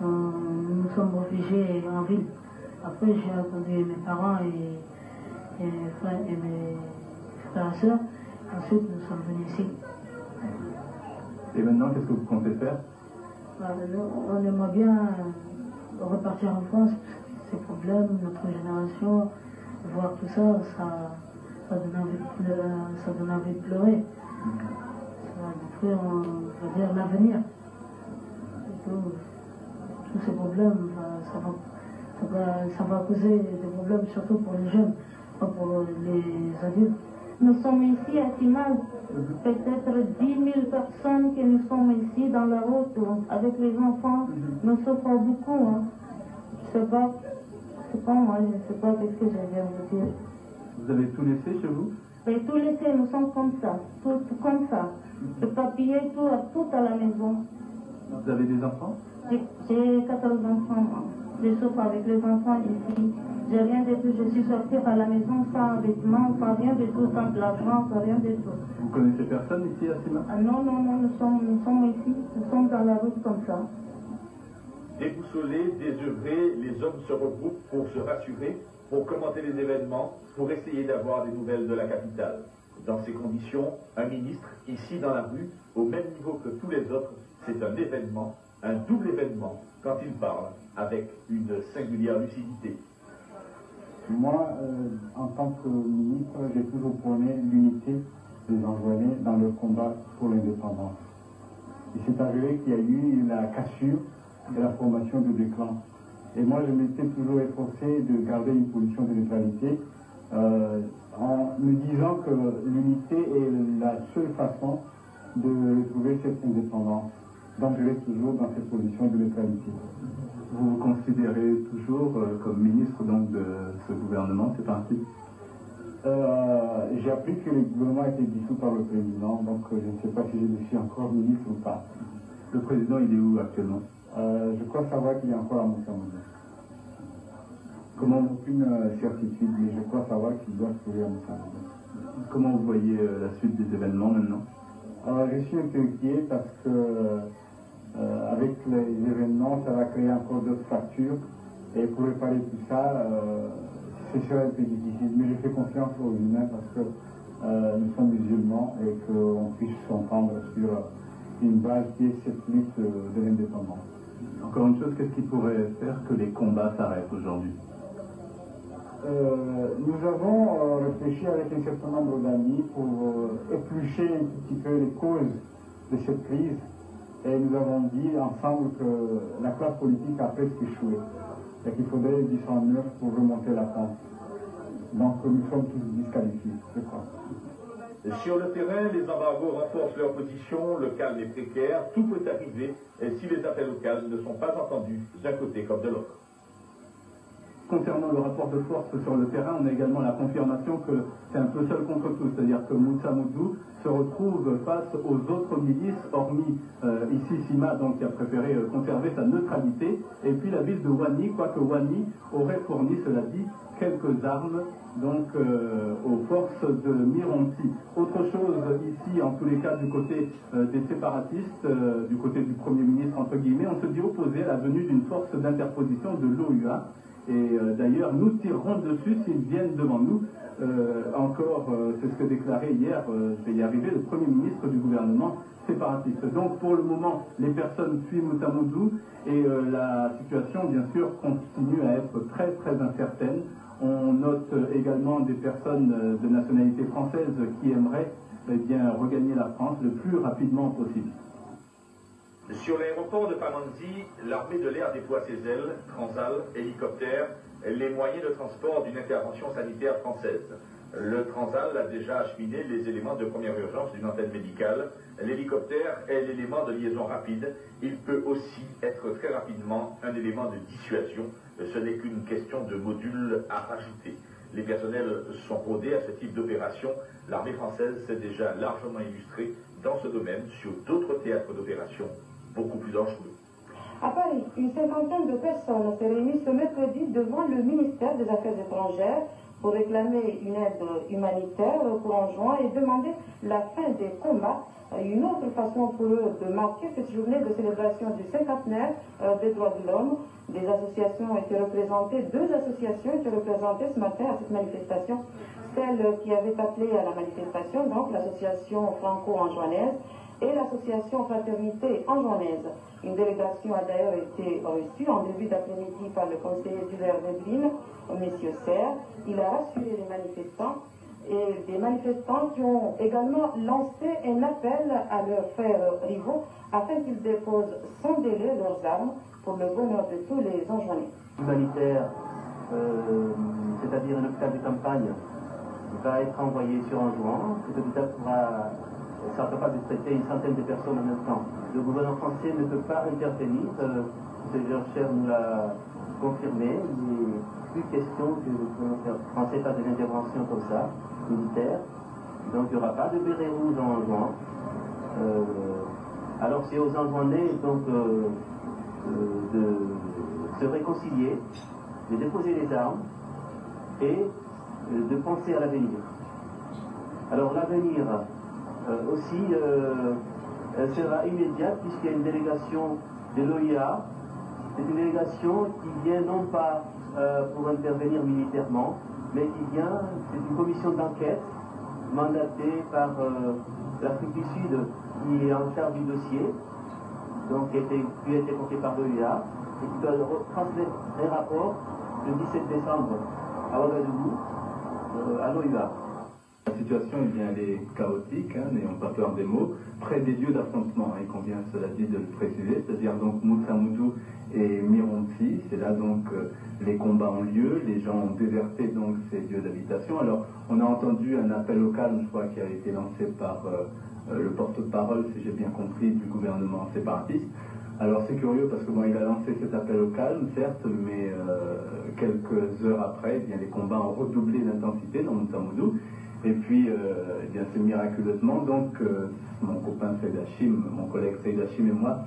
nous sommes réfugiés en ville. Après, j'ai entendu mes parents et mes frères et sœurs. Ensuite, nous sommes venus ici. Et maintenant, qu'est-ce que vous comptez faire? On aimerait bien repartir en France. Ces problèmes, notre génération, voir tout ça, ça donne envie de pleurer. Ça va détruire, on va dire, l'avenir. Tous ces problèmes, ça va causer des problèmes surtout pour les jeunes, pas pour les adultes. Nous sommes ici à Simal, peut-être 10 000 personnes que nous sommes ici dans la route avec les enfants. Nous souffrons beaucoup. Hein. Je sais pas moi, je ne sais pas ce que je viens vous dire. Vous avez tout laissé chez vous? Oui, tout laissé, nous sommes comme ça, tout comme ça. Le papier, tout à la maison. Vous avez des enfants? J'ai 14 enfants, moi. Je souffre avec les enfants ici. J'ai rien de tout. Je suis sortie à la maison sans vêtements, sans rien de tout, sans l'argent, sans rien de tout. Vous connaissez personne ici à Sima? Ah non, nous sommes ici. Nous sommes dans la route comme ça. Déboussolés, désœuvrés, les hommes se regroupent pour se rassurer, pour commenter les événements, pour essayer d'avoir des nouvelles de la capitale. Dans ces conditions, un ministre, ici dans la rue, au même niveau que tous les autres, c'est un événement, un double événement, quand il parle avec une singulière lucidité. Moi, en tant que ministre, j'ai toujours prôné l'unité des Anjouanais dans le combat pour l'indépendance. Il s'est avéré qu'il y a eu la cassure de la formation de deux clans. Et moi, je m'étais toujours efforcé de garder une position de neutralité en me disant que l'unité est la seule façon de retrouver cette indépendance. Donc, je reste toujours dans cette position de neutralité. Vous vous considérez toujours comme ministre donc, de ce gouvernement, c'est ainsi? J'ai appris que le gouvernement a été dissous par le président, donc je ne sais pas si je suis encore ministre ou pas. Le président, il est où actuellement? Je crois savoir qu'il est encore à Moussamoudou. Comment aucune certitude, mais je crois savoir qu'il doit se trouver à Moussamoudou. Comment vous voyez la suite des événements maintenant? Je suis un peu inquiet parce que avec les événements, ça va créer encore d'autres fractures. Et pour réparer tout ça, ce serait un peu difficile. Mais je fais confiance aux humains parce que nous sommes musulmans et qu'on puisse s'entendre sur une base qui est cette lutte de l'indépendance. Encore une chose, qu'est-ce qui pourrait faire que les combats s'arrêtent aujourd'hui? Nous avons réfléchi avec un certain nombre d'amis pour éplucher un petit peu les causes de cette crise et nous avons dit ensemble que la classe politique a presque échoué et qu'il faudrait 1009 pour remonter la pente. Donc nous sommes tous disqualifiés, je crois. Sur le terrain, les embargos renforcent leur position, le calme est précaire, tout peut arriver si les appels au calme ne sont pas entendus d'un côté comme de l'autre. Concernant le rapport de force sur le terrain, on a également la confirmation que c'est un peu seul contre tout, c'est-à-dire que Moussa Moudou se retrouve face aux autres milices, hormis ici Sima, donc qui a préféré conserver sa neutralité, et puis la ville de Wani, quoique Wani aurait fourni, cela dit, quelques armes donc aux forces de Mironti. Autre chose ici, en tous les cas du côté des séparatistes, du côté du Premier ministre entre guillemets, on se dit opposé à la venue d'une force d'interposition de l'OUA. Et d'ailleurs, nous tirerons dessus s'ils viennent devant nous. Encore, c'est ce que déclarait hier, je vais y arriver, le Premier ministre du gouvernement séparatiste. Donc pour le moment, les personnes fuient Moussa Moudou et la situation, bien sûr, continue à être très très incertaine. On note également des personnes de nationalité française qui aimeraient bien regagner la France le plus rapidement possible. Sur l'aéroport de Pamandzi, l'armée de l'air déploie ses ailes, Transal, hélicoptères, les moyens de transport d'une intervention sanitaire française. Le Transal a déjà acheminé les éléments de première urgence d'une antenne médicale. L'hélicoptère est l'élément de liaison rapide. Il peut aussi être très rapidement un élément de dissuasion. Ce n'est qu'une question de module à rajouter. Les personnels sont rodés à ce type d'opération. L'armée française s'est déjà largement illustrée dans ce domaine sur d'autres théâtres d'opération beaucoup plus dangereux. À Paris, une cinquantaine de personnes s'est réunie ce mercredi devant le ministère des Affaires étrangères pour réclamer une aide humanitaire courant juin et demander la fin des combats. Une autre façon pour eux de marquer cette journée de célébration du cinquantenaire des droits de l'homme. Des associations étaient représentées, deux associations étaient représentées ce matin à cette manifestation. Celle qui avait appelé à la manifestation, donc l'association franco-anjouanaise et l'association Fraternité Anjouanaise. Une délégation a d'ailleurs été reçue en début d'après-midi par le conseiller du maire d'Evelyne, M. Serre. Il a rassuré les manifestants et des manifestants qui ont également lancé un appel à leurs frères rivaux afin qu'ils déposent sans délai leurs armes pour le bonheur de tous les Anjouanais. Humanitaire, c'est-à-dire un hôpital de campagne, va être envoyé sur Anjouan. Cet hôpital sera capable de traiter une centaine de personnes en même temps. Le gouvernement français ne peut pas intervenir, Georges Cher nous l'a confirmé, il n'est plus question que le gouvernement français fasse des interventions comme ça, militaires. Donc il n'y aura pas de béret rouge en Anjouan. Alors c'est aux Anjouanais donc de se réconcilier, de déposer les armes et de penser à l'avenir. Alors l'avenir aussi sera immédiat puisqu'il y a une délégation de l'OIA. C'est une délégation qui vient non pas pour intervenir militairement, mais qui vient, c'est une commission d'enquête mandatée par l'Afrique du Sud qui est en charge du dossier, donc qui a été portée par l'OIA et qui doit transmettre un rapport le 17 décembre à Ouagadougou à l'OIA. La situation, eh bien, elle est chaotique, n'ayons pas peur des mots, près des lieux d'affrontement, il convient, cela dit, de le préciser, c'est-à-dire donc Moussa Moudou et Mironti, c'est là donc les combats ont lieu, les gens ont déserté donc ces lieux d'habitation. Alors, on a entendu un appel au calme, je crois, qui a été lancé par le porte-parole, si j'ai bien compris, du gouvernement séparatiste. Alors c'est curieux parce que bon, il a lancé cet appel au calme, certes, mais quelques heures après, eh bien, les combats ont redoublé d'intensité dans Moussa Moudou. Et puis, eh bien, c'est miraculeusement, donc, mon copain Saïd Hachim, mon collègue Saïd Hachim et moi,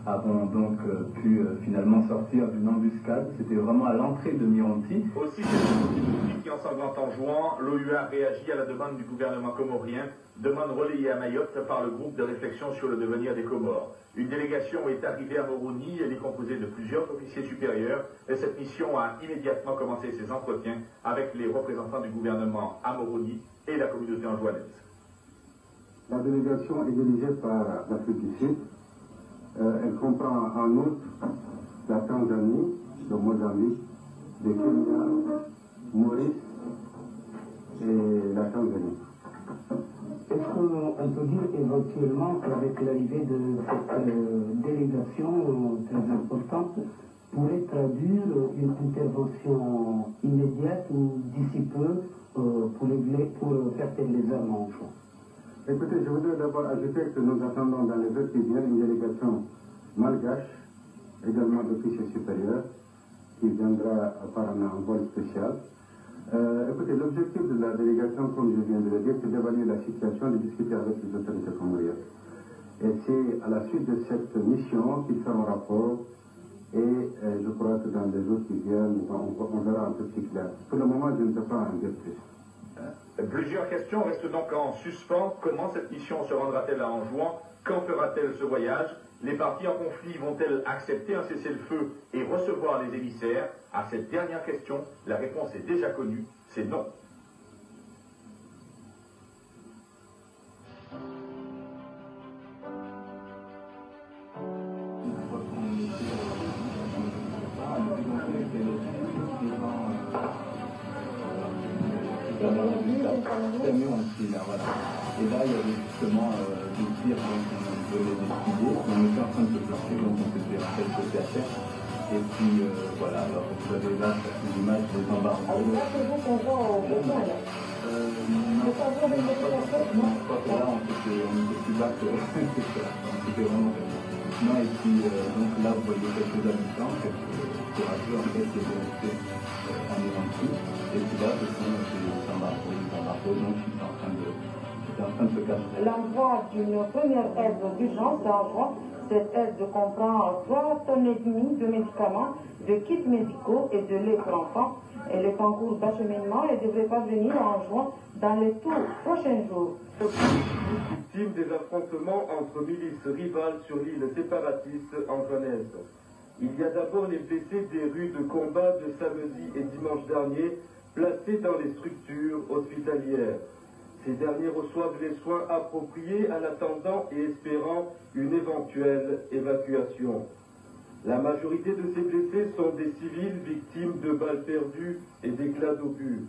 avons donc pu finalement sortir d'une embuscade. C'était vraiment à l'entrée de Mironti. Aussi, c'est une qui ensanglante en jouant, l'OUA réagit à la demande du gouvernement comorien, demande relayée à Mayotte par le groupe de réflexion sur le devenir des Comores. Une délégation est arrivée à Moroni, elle est composée de plusieurs officiers supérieurs, et cette mission a immédiatement commencé ses entretiens avec les représentants du gouvernement à Moroni et la communauté anjouanaise. La délégation est dirigée par l'Afrique du Sud. Elle comprend en outre la Tanzanie, le Mozambique, le Kenya, Maurice et la Tanzanie. Est-ce qu'on peut dire éventuellement qu'avec l'arrivée de cette délégation très importante pourrait traduire une intervention immédiate ou d'ici peu pour faire taire les armes en fond? Écoutez, je voudrais d'abord ajouter que nous attendons dans les heures qui viennent une délégation malgache, également d'officiers supérieurs, qui viendra apparemment en vol spécial. Écoutez, l'objectif de la délégation, comme je viens de le dire, c'est d'évaluer la situation, de discuter avec les autorités comoriennes. Et c'est à la suite de cette mission qu'ils feront rapport. Et je crois que dans les jours qui viennent, on verra un peu plus clair. Pour le moment, je ne peux pas en dire plus. Plusieurs questions restent donc en suspens. Comment cette mission se rendra-t-elle à Anjouan? Quand fera-t-elle ce voyage? Les parties en conflit vont-elles accepter un cessez-le-feu et recevoir les émissaires? À cette dernière question, la réponse est déjà connue, c'est non. Voilà. Et là, il y avait justement des tirs dont on devait décider. On était en train de se plancher, donc on s'était en fait côté à terre. Et puis voilà, alors vous avez là l'image des embargos. C'est vous qu'on voit au Brésil. Non, je crois que là, on était plus bas que ça. C'était vraiment... Non, et puis donc là, vous voyez quelques habitants, quelques courageux en fait, qui étaient restés en Iranti. Et puis là, ce sont des embargos, donc ils sont en train de se cacher. L'envoi d'une première aide d'urgence d'Anjouan. Cette aide comprend 3,5 tonnes de médicaments, de kits médicaux et de lait pour enfants. Elle est en cours d'acheminement et devrait parvenir en juin dans les tout prochains jours. Victime des affrontements entre milices rivales sur l'île séparatiste anjouanaise. Il y a d'abord les blessés des rues de combat de samedi et dimanche dernier, placés dans les structures hospitalières. Ces derniers reçoivent les soins appropriés en attendant et espérant une éventuelle évacuation. La majorité de ces blessés sont des civils victimes de balles perdues et d'éclats d'obus.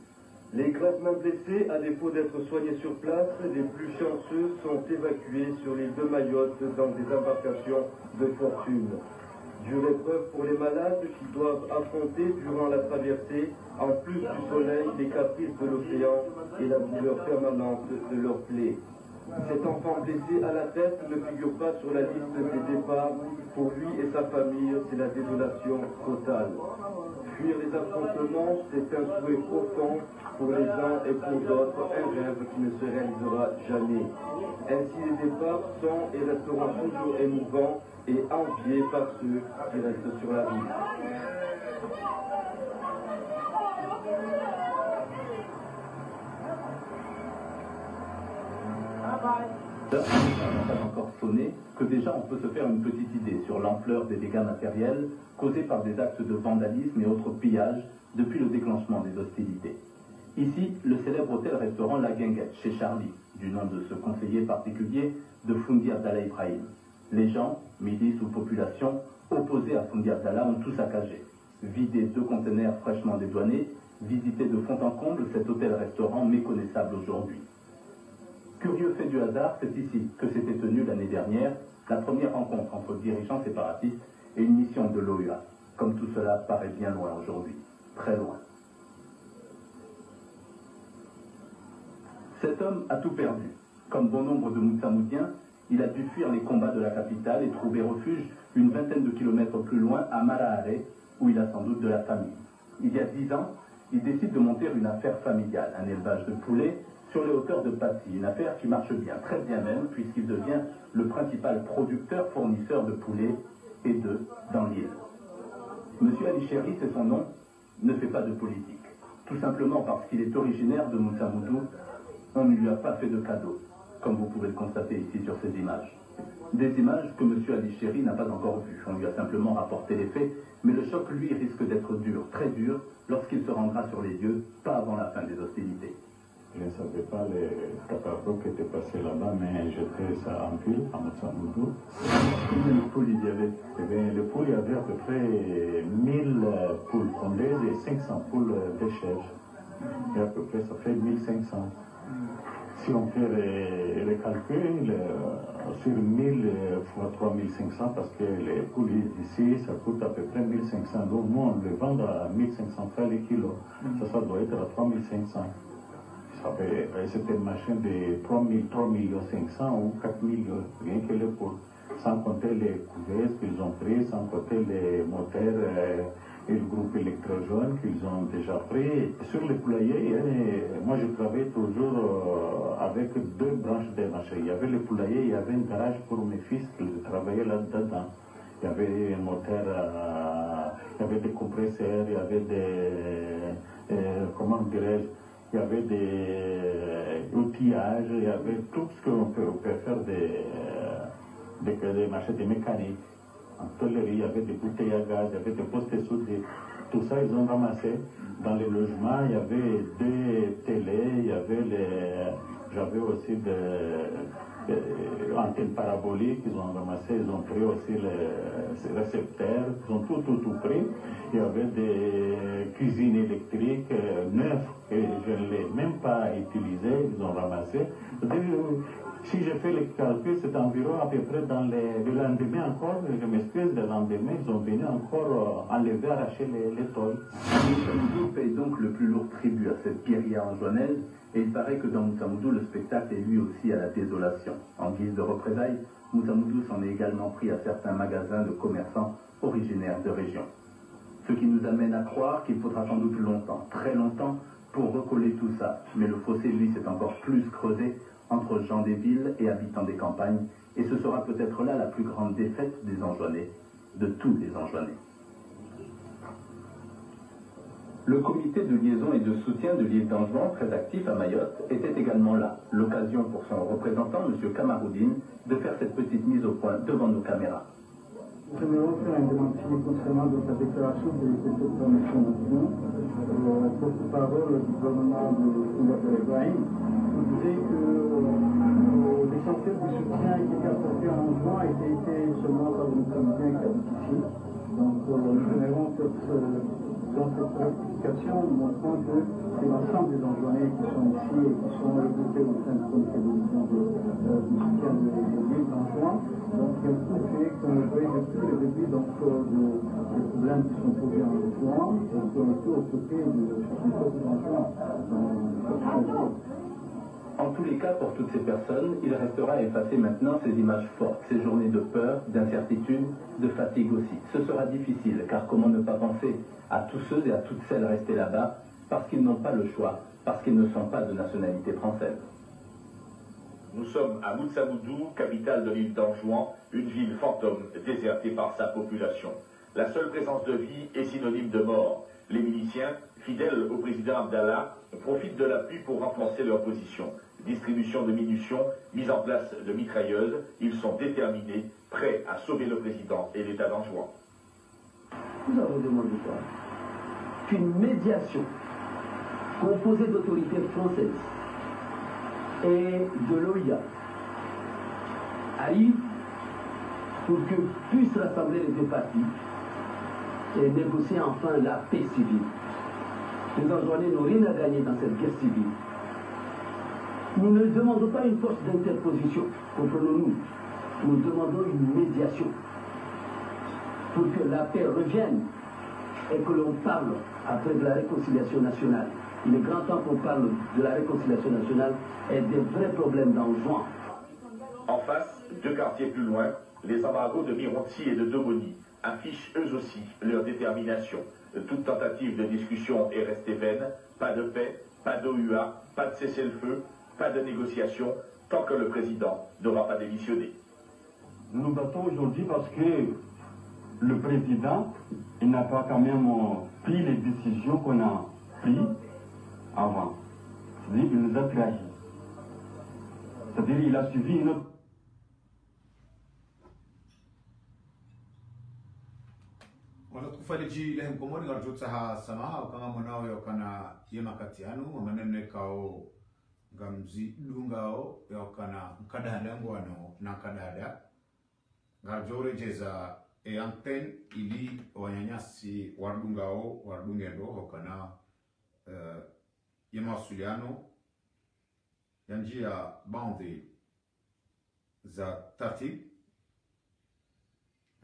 Les gravement blessés, à défaut d'être soignés sur place, les plus chanceux sont évacués sur l'île de Mayotte dans des embarcations de fortune. Dure épreuve pour les malades qui doivent affronter durant la traversée, en plus du soleil, les caprices de l'océan et la douleur permanente de leurs plaies. Cet enfant blessé à la tête ne figure pas sur la liste des départs. Pour lui et sa famille, c'est la désolation totale. Fuir les affrontements, c'est un souhait profond pour les uns et pour d'autres, un rêve qui ne se réalisera jamais. Ainsi, les départs sont et resteront toujours émouvants et enviés par ceux qui restent sur la rive. N'a pas encore sonné, que déjà on peut se faire une petite idée sur l'ampleur des dégâts matériels causés par des actes de vandalisme et autres pillages depuis le déclenchement des hostilités. Ici, le célèbre hôtel-restaurant La Guinguette, chez Charlie, du nom de ce conseiller particulier de Foundi Abdallah Ibrahim. Les gens, milices ou population, opposés à Foundi Abdallah ont tout saccagé. Vidé 2 conteneurs fraîchement dédouanés, visité de fond en comble cet hôtel-restaurant méconnaissable aujourd'hui. Curieux fait du hasard, c'est ici que s'était tenue l'année dernière la première rencontre entre dirigeants séparatistes et une mission de l'OUA. Comme tout cela paraît bien loin aujourd'hui, très loin. Cet homme a tout perdu. Comme bon nombre de Moussamoudiens, il a dû fuir les combats de la capitale et trouver refuge une vingtaine de kilomètres plus loin à Malaare, où il a sans doute de la famille. Il y a 10 ans, il décide de monter une affaire familiale, un élevage de poulets, sur les hauteurs de Passy, une affaire qui marche bien, très bien même, puisqu'il devient le principal producteur-fournisseur de poulets et 2 dans l'île. Monsieur Ali Chéri, c'est son nom, ne fait pas de politique. Tout simplement parce qu'il est originaire de Moussamoudou, on ne lui a pas fait de cadeau, comme vous pouvez le constater ici sur ces images. Des images que M. Ali Chéri n'a pas encore vues. On lui a simplement rapporté les faits, mais le choc, lui, risque d'être dur, très dur, lorsqu'il se rendra sur les lieux, pas avant la fin des hostilités. Je ne savais pas les capables qui étaient passés là-bas, mais j'étais ça en ville, à Moussamoudou. Combien de poules il y avait? Eh bien, les poules, il y avait à peu près 1000 poules pondeuses et 500 poules d'échelle. Et à peu près, ça fait 1500. Si on fait les calculs, sur 1000 fois 3500, parce que les poules ici, ça coûte à peu près 1500 €. Nous, on les vend à 1500 francs le kilo. Ça doit être à 3500. C'était une machine de 3 500 ou 4 millions, rien que les poules. Sans compter les couveuses qu'ils ont pris, sans compter les moteurs et le groupe électrogène qu'ils ont déjà pris. Sur les poulaillers, moi je travaillais toujours avec 2 branches de marché. Il y avait les poulaillers, il y avait un garage pour mes fils qui travaillaient là-dedans. Il y avait un moteur, il y avait des compresseurs, il y avait des, comment dirais-je, il y avait des outillages, il y avait tout ce qu'on peut faire des machines de mécanique. En tôlerie, il y avait des bouteilles à gaz, il y avait des postes soudés. Tout ça, ils ont ramassé. Dans les logements, il y avait des télés, il y avait j'avais aussi des antennes paraboliques, ils ont ramassé, ils ont pris aussi les récepteurs, ils ont tout pris. Il y avait des cuisines électriques neuves que je ne l'ai même pas utilisées, ils ont ramassé. Si je fais les calculs, c'est environ à peu près dans le lendemain encore, je m'excuse, le lendemain, ils ont venu encore enlever, arracher les tôles. Moussamoudou paye donc le plus lourd tribut à cette guérilla anjouanaise, et il paraît que dans Moussamoudou, le spectacle est lui aussi à la désolation. En guise de représailles, Moussamoudou s'en est également pris à certains magasins de commerçants originaires de région. Ce qui nous amène à croire qu'il faudra sans doute longtemps, très longtemps, pour recoller tout ça. Mais le fossé, lui, s'est encore plus creusé entre gens des villes et habitants des campagnes, et ce sera peut-être là la plus grande défaite des Anjouanais, de tous les Anjouanais. Le comité de liaison et de soutien de l'île d'Anjouan, très actif à Mayotte, était également là. L'occasion pour son représentant, M. Kamaroudine, de faire cette petite mise au point devant nos caméras. Je vais faire un démenti concernant sa déclaration de l'effet de promotion. Porte-parole du gouvernement de Ibrahim nous disait que l'essentiel du soutien qui était apporté en juin était seulement par le Canadien qui habite ici. Donc nous générons dans cette rectification, montrant que c'est l'ensemble des Anjouanais qui sont ici et qui sont regroupés au sein du comité de soutien de l'île d'Anjouan. Donc il y a tout fait qu'on voyait depuis le début des problèmes qui sont posés en juin et qui ont été occupés du peuple d'Anjouan dans En tous les cas, pour toutes ces personnes, il restera à effacer maintenant ces images fortes, ces journées de peur, d'incertitude, de fatigue aussi. Ce sera difficile, car comment ne pas penser à tous ceux et à toutes celles restées là-bas, parce qu'ils n'ont pas le choix, parce qu'ils ne sont pas de nationalité française. Nous sommes à Moussamoudou, capitale de l'île d'Anjouan, une ville fantôme désertée par sa population. La seule présence de vie est synonyme de mort. Les miliciens, fidèles au président Abdallah, profitent de la pluie pour renforcer leur position. Distribution de munitions, mise en place de mitrailleuses, ils sont déterminés, prêts à sauver le président et l'État d'Anjouan. Nous avons demandé quoi? Qu'une médiation composée d'autorités françaises et de l'OIA arrive pour que puissent rassembler les deux parties et négocier enfin la paix civile. Les Anjouanais n'ont rien à gagner dans cette guerre civile. Nous ne demandons pas une force d'interposition, comprenons-nous. Nous demandons une médiation pour que la paix revienne et que l'on parle après de la réconciliation nationale. Il est grand temps qu'on parle de la réconciliation nationale et des vrais problèmes d'Anjouan. En face, 2 quartiers plus loin, les embargos de Mironti et de Domoni affichent eux aussi leur détermination. Toute tentative de discussion est restée vaine. Pas de paix, pas d'OUA, pas de cessez-le-feu, pas de négociation, tant que le président n'aura pas démissionné. Nous nous battons aujourd'hui parce que le président, il n'a pas quand même pris les décisions qu'on a prises avant. C'est-à-dire qu'il nous a trahis. C'est-à-dire qu'il a suivi une autre. Wanatufariji lehem komori garjotsa ha samaha ukanga mwanao ya ukana yema katianu wamanene kao gamzi dungao ya ukana mkadahada yangu wano na mkadahada garjore jeza anten ili wanyanyasi wardungao wardungendo ukana yema suliano ya njia bandi za tartib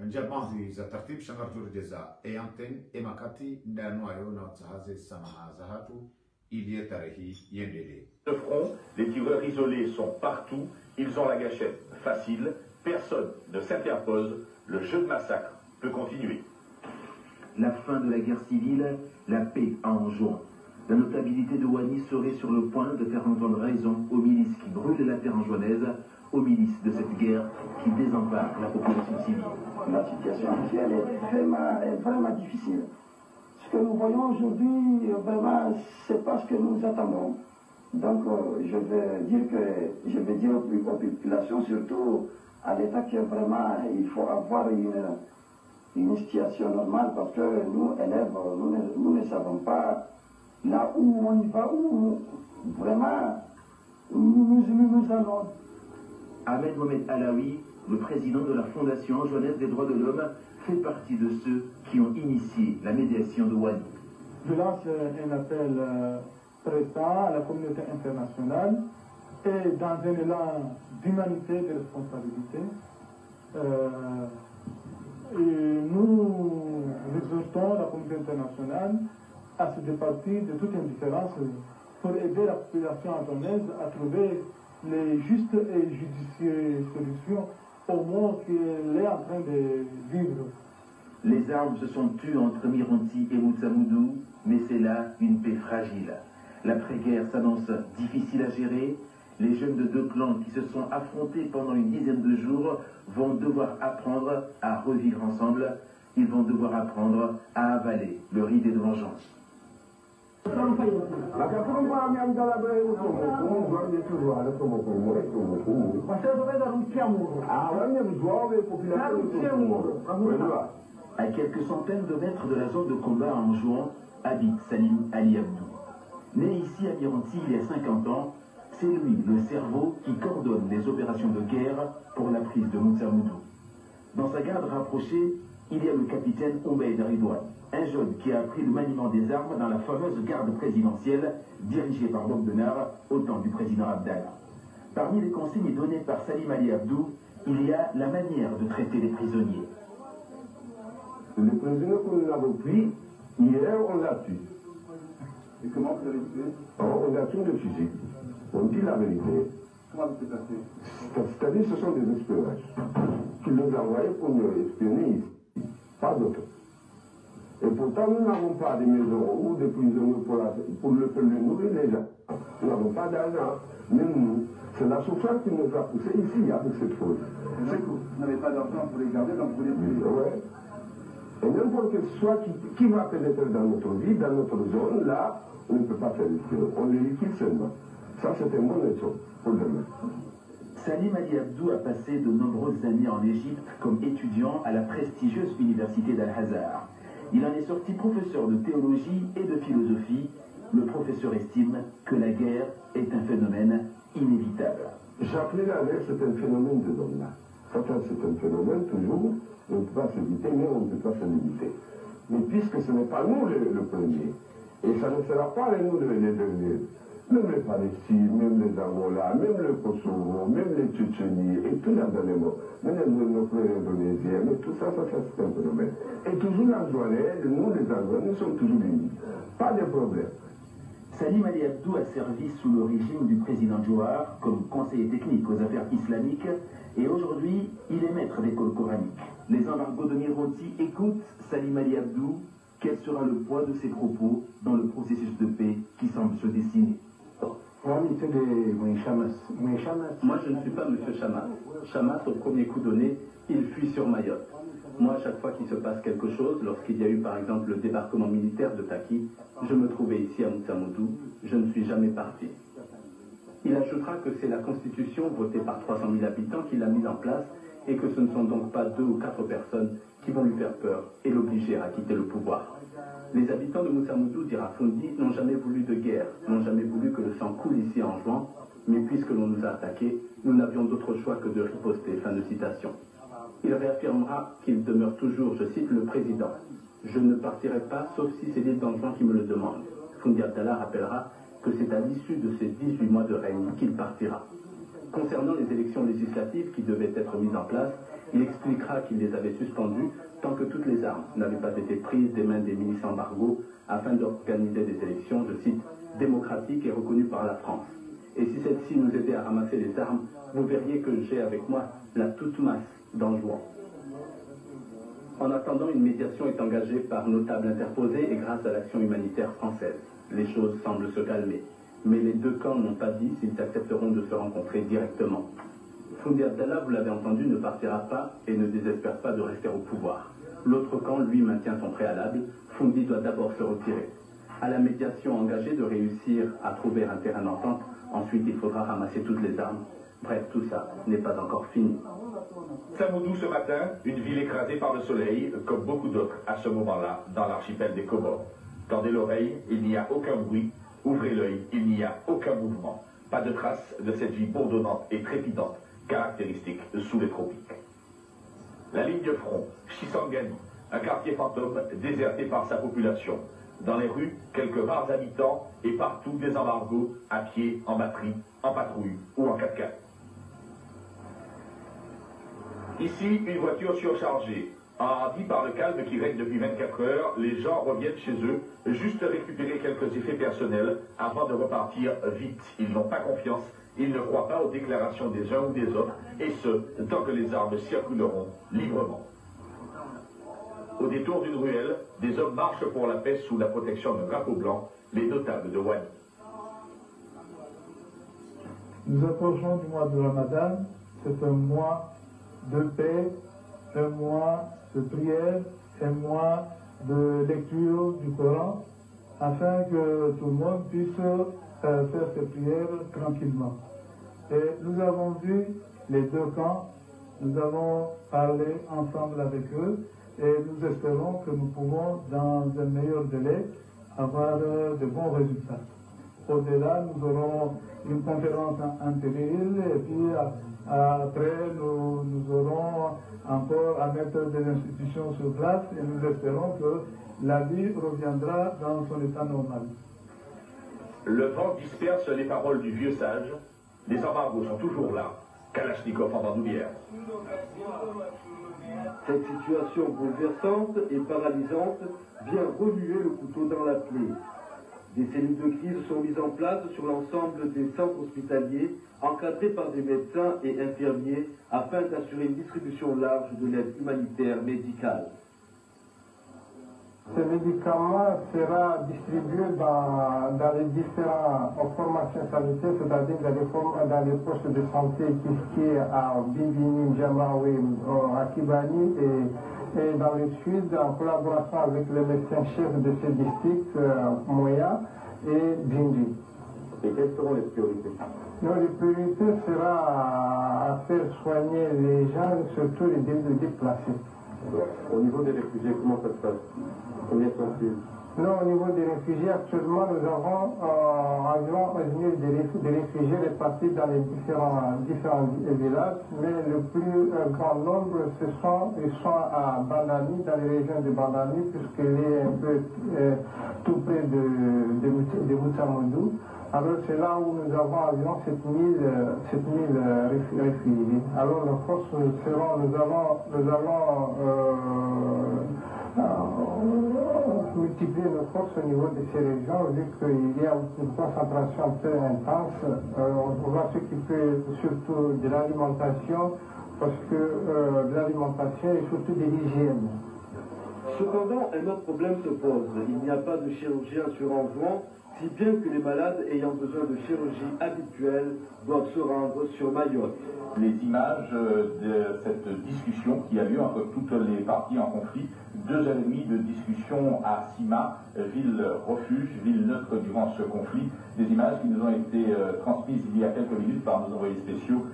njia bandi za tartib shangarjore jeza anten emakati ndano ayo na tsahaze samaha zahatu ili tarehi yendele. De front, les tireurs isolés sont partout, ils ont la gâchette facile, personne ne s'interpose, le jeu de massacre peut continuer. La fin de la guerre civile, la paix en juin. La notabilité de Wani serait sur le point de faire entendre raison aux milices qui brûlent la terre anjouanaise, aux milices de cette guerre qui désemparent la population civile. La situation actuelle est vraiment difficile. Ce que nous voyons aujourd'hui, vraiment, c'est pas ce que nous attendons. Donc, je vais dire aux populations, surtout à l'État, que vraiment, il faut avoir une situation normale parce que nous, élèves, nous ne savons pas là où on y va, où vraiment nous allons. Ahmed Mohamed Alaoui, le président de la Fondation Jeunesse des droits de l'homme, fait partie de ceux qui ont initié la médiation de Wani. Je lance un appel pressant à la communauté internationale et dans un élan d'humanité et de responsabilité. Et nous exhortons la communauté internationale à se départir de toute indifférence pour aider la population antonaise à trouver les justes et judicieuses solutions au monde qu'elle est en train de vivre. Les armes se sont tues entre Mironti et Moutsamoudou, mais c'est là une paix fragile. L'après-guerre s'annonce difficile à gérer. Les jeunes de deux clans qui se sont affrontés pendant une dizaine de jours vont devoir apprendre à revivre ensemble. Ils vont devoir apprendre à avaler leur idée de vengeance. À quelques centaines de mètres de la zone de combat en juin, habite Salim Ali Abdou. Né ici à Mironti il y a 50 ans, c'est lui le cerveau qui coordonne les opérations de guerre pour la prise de Moutsamoudou. Dans sa garde rapprochée, il y a le capitaine Omeid Ridouane, un jeune qui a appris le maniement des armes dans la fameuse garde présidentielle dirigée par Bob Denard au temps du président Abdallah. Parmi les consignes données par Salim Ali Abdou, il y a la manière de traiter les prisonniers. Le prisonnier que nous avons pris, hier on l'a tué. Et comment vous l'avez tué? On l'a tué de fusil. On dit la vérité. Comment vous s'est passé? C'est-à-dire ce sont des espionnages qui nous ont envoyés pour nous espionner ici, pas d'autres. Et pourtant nous n'avons pas de maison ou de prisonniers pour le nourrir les gens. Nous n'avons pas d'argent, même nous. C'est la souffrance qui nous a poussés ici avec cette chose. C'est que vous n'avez pas d'argent pour les garder, donc vous les tuez. Ouais. Et n'importe quel soit qui va pénétrer dans notre vie, dans notre zone, là, on ne peut pas faire le feu. On le liquide seulement. Ça, c'est un bon leçon pour demain. Salim Ali Abdou a passé de nombreuses années en Égypte comme étudiant à la prestigieuse université d'Al-Azhar. Il en est sorti professeur de théologie et de philosophie. Le professeur estime que la guerre est un phénomène inévitable. J'appelais la guerre, c'est un phénomène de l'homme là. C'est un phénomène toujours, on ne peut pas s'éviter, mais on ne peut pas s'en éviter. Mais puisque ce n'est pas nous le premier, et ça ne sera pas nous les derniers, même les Palestines, même les Angola, même le Kosovo, même les Tchétchénies, et tous les éléments, même nos frères indonésiens, mais tout ça, c'est un phénomène. Et toujours l'Angoulais, nous les Anglais, nous sommes toujours unis. Pas de problème. Salim Ali Abdou a servi sous le régime du président Johar comme conseiller technique aux affaires islamiques et aujourd'hui, il est maître d'école coranique. Les embargos de Mironti écoutent Salim Ali Abdou. Quel sera le poids de ses propos dans le processus de paix qui semble se dessiner? Moi, je ne suis pas M. Chamas. Chamas, au premier coup donné, il fuit sur Mayotte. Moi, à chaque fois qu'il se passe quelque chose, lorsqu'il y a eu par exemple le débarquement militaire de Taki, je me trouvais ici à Moutsamoudou, je ne suis jamais parti. Il ajoutera que c'est la constitution votée par 300 000 habitants qui l'a mise en place et que ce ne sont donc pas 2 ou 4 personnes qui vont lui faire peur et l'obliger à quitter le pouvoir. Les habitants de Moutsamoudou, dira Fundi, n'ont jamais voulu de guerre, n'ont jamais voulu que le sang coule ici en juin, mais puisque l'on nous a attaqués, nous n'avions d'autre choix que de riposter. Fin de citation. Il réaffirmera qu'il demeure toujours, je cite, le président. Je ne partirai pas, sauf si c'est l'île d'Anjouan qui me le demande. Fundi Abdallah rappellera que c'est à l'issue de ces 18 mois de règne qu'il partira. Concernant les élections législatives qui devaient être mises en place, il expliquera qu'il les avait suspendues tant que toutes les armes n'avaient pas été prises des mains des milices embargo afin d'organiser des élections, je cite, démocratiques et reconnues par la France. Et si celle-ci nous aidait à ramasser les armes, vous verriez que j'ai avec moi la toute masse d'Anjouan. En attendant, une médiation est engagée par notables interposés et grâce à l'action humanitaire française. Les choses semblent se calmer, mais les 2 camps n'ont pas dit s'ils accepteront de se rencontrer directement. Fundi Abdallah, vous l'avez entendu, ne partira pas et ne désespère pas de rester au pouvoir. L'autre camp, lui, maintient son préalable. Fundi doit d'abord se retirer. À la médiation engagée de réussir à trouver un terrain d'entente, ensuite il faudra ramasser toutes les armes. Bref, tout ça n'est pas encore fini. Moutsamoudou ce matin, une ville écrasée par le soleil, comme beaucoup d'autres à ce moment-là dans l'archipel des Comores. Tendez l'oreille, il n'y a aucun bruit. Ouvrez l'œil, il n'y a aucun mouvement. Pas de trace de cette vie bourdonnante et trépidante, caractéristique sous les tropiques. La ligne de front, Chisangani, un quartier fantôme déserté par sa population. Dans les rues, quelques rares habitants et partout des embargos, à pied, en batterie, en patrouille ou en 4x4. Ici, une voiture surchargée. Enhardis par le calme qui règne depuis 24 heures, les gens reviennent chez eux, juste récupérer quelques effets personnels avant de repartir vite. Ils n'ont pas confiance, ils ne croient pas aux déclarations des uns ou des autres, et ce, tant que les armes circuleront librement. Au détour d'une ruelle, des hommes marchent pour la paix sous la protection d'un drapeau blanc, les notables de Wani. Nous approchons du mois de Ramadan, c'est un mois de paix, un mois de prière, un mois de lecture du Coran, afin que tout le monde puisse faire ses prières tranquillement. Et nous avons vu les 2 camps, nous avons parlé ensemble avec eux, et nous espérons que nous pouvons, dans un meilleur délai, avoir de bons résultats. Au-delà, nous aurons une conférence intérieure, et puis après, nous aurons encore à mettre des institutions sur place, et nous espérons que la vie reviendra dans son état normal. Le vent disperse les paroles du vieux sage. Les embargos sont toujours là. Kalachnikov en bandoulière. Cette situation bouleversante et paralysante vient remuer le couteau dans la plaie. Des cellules de crise sont mises en place sur l'ensemble des centres hospitaliers, encadrés par des médecins et infirmiers, afin d'assurer une distribution large de l'aide humanitaire médicale. Ce médicament sera distribué dans les différentes formations sanitaires, c'est-à-dire dans les postes de santé qui est à Bimbini, Djamaoué, à Kibani et dans le sud, en collaboration avec les médecins-chefs de ces districts, Moya et Djindi. Et quelles seront les priorités? Non, les priorités sera à faire soigner les gens, surtout les déplacés. Au niveau des réfugiés, comment ça se passe? Combien sont-ils? Non, au niveau des réfugiés, actuellement, nous avons environ 11 000 des réfugiés répartis dans les différents villages, mais le plus grand nombre, ils sont à Bandami, dans les régions de Bandami, puisqu'il est un peu tout près de Moutsamoudou. Alors c'est là où nous avons environ 7 000 réfugiés. Alors nos forces, nous allons multiplier nos forces au niveau de ces régions, vu qu'il y a une concentration très intense. On va s'occuper surtout de l'alimentation, parce que de l'alimentation et surtout de l'hygiène. Cependant, un autre problème se pose. Il n'y a pas de chirurgien sur Anjouan, si bien que les malades ayant besoin de chirurgie habituelle doivent se rendre sur Mayotte. les images de cette discussion qui a lieu entre toutes les parties en conflit. 2 heures et demie de discussion à Sima, ville refuge, ville neutre durant ce conflit. Des images qui nous ont été transmises il y a quelques minutes par nos envoyés spéciaux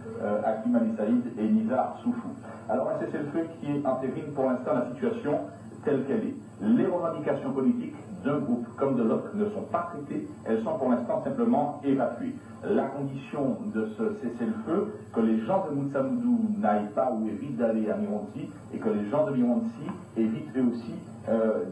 Hakim Ali Saïd et Nizar Soufou. Alors un cessez-le-feu qui entérine pour l'instant la situation telle qu'elle est. Les revendications politiques d'un groupe comme de l'autre ne sont pas traitées, elles sont pour l'instant simplement évacuées. La condition de ce cessez-le-feu, que les gens de Moutsamoudou n'aillent pas ou évitent d'aller à Mironsi, et que les gens de Mironsi évitent eux aussi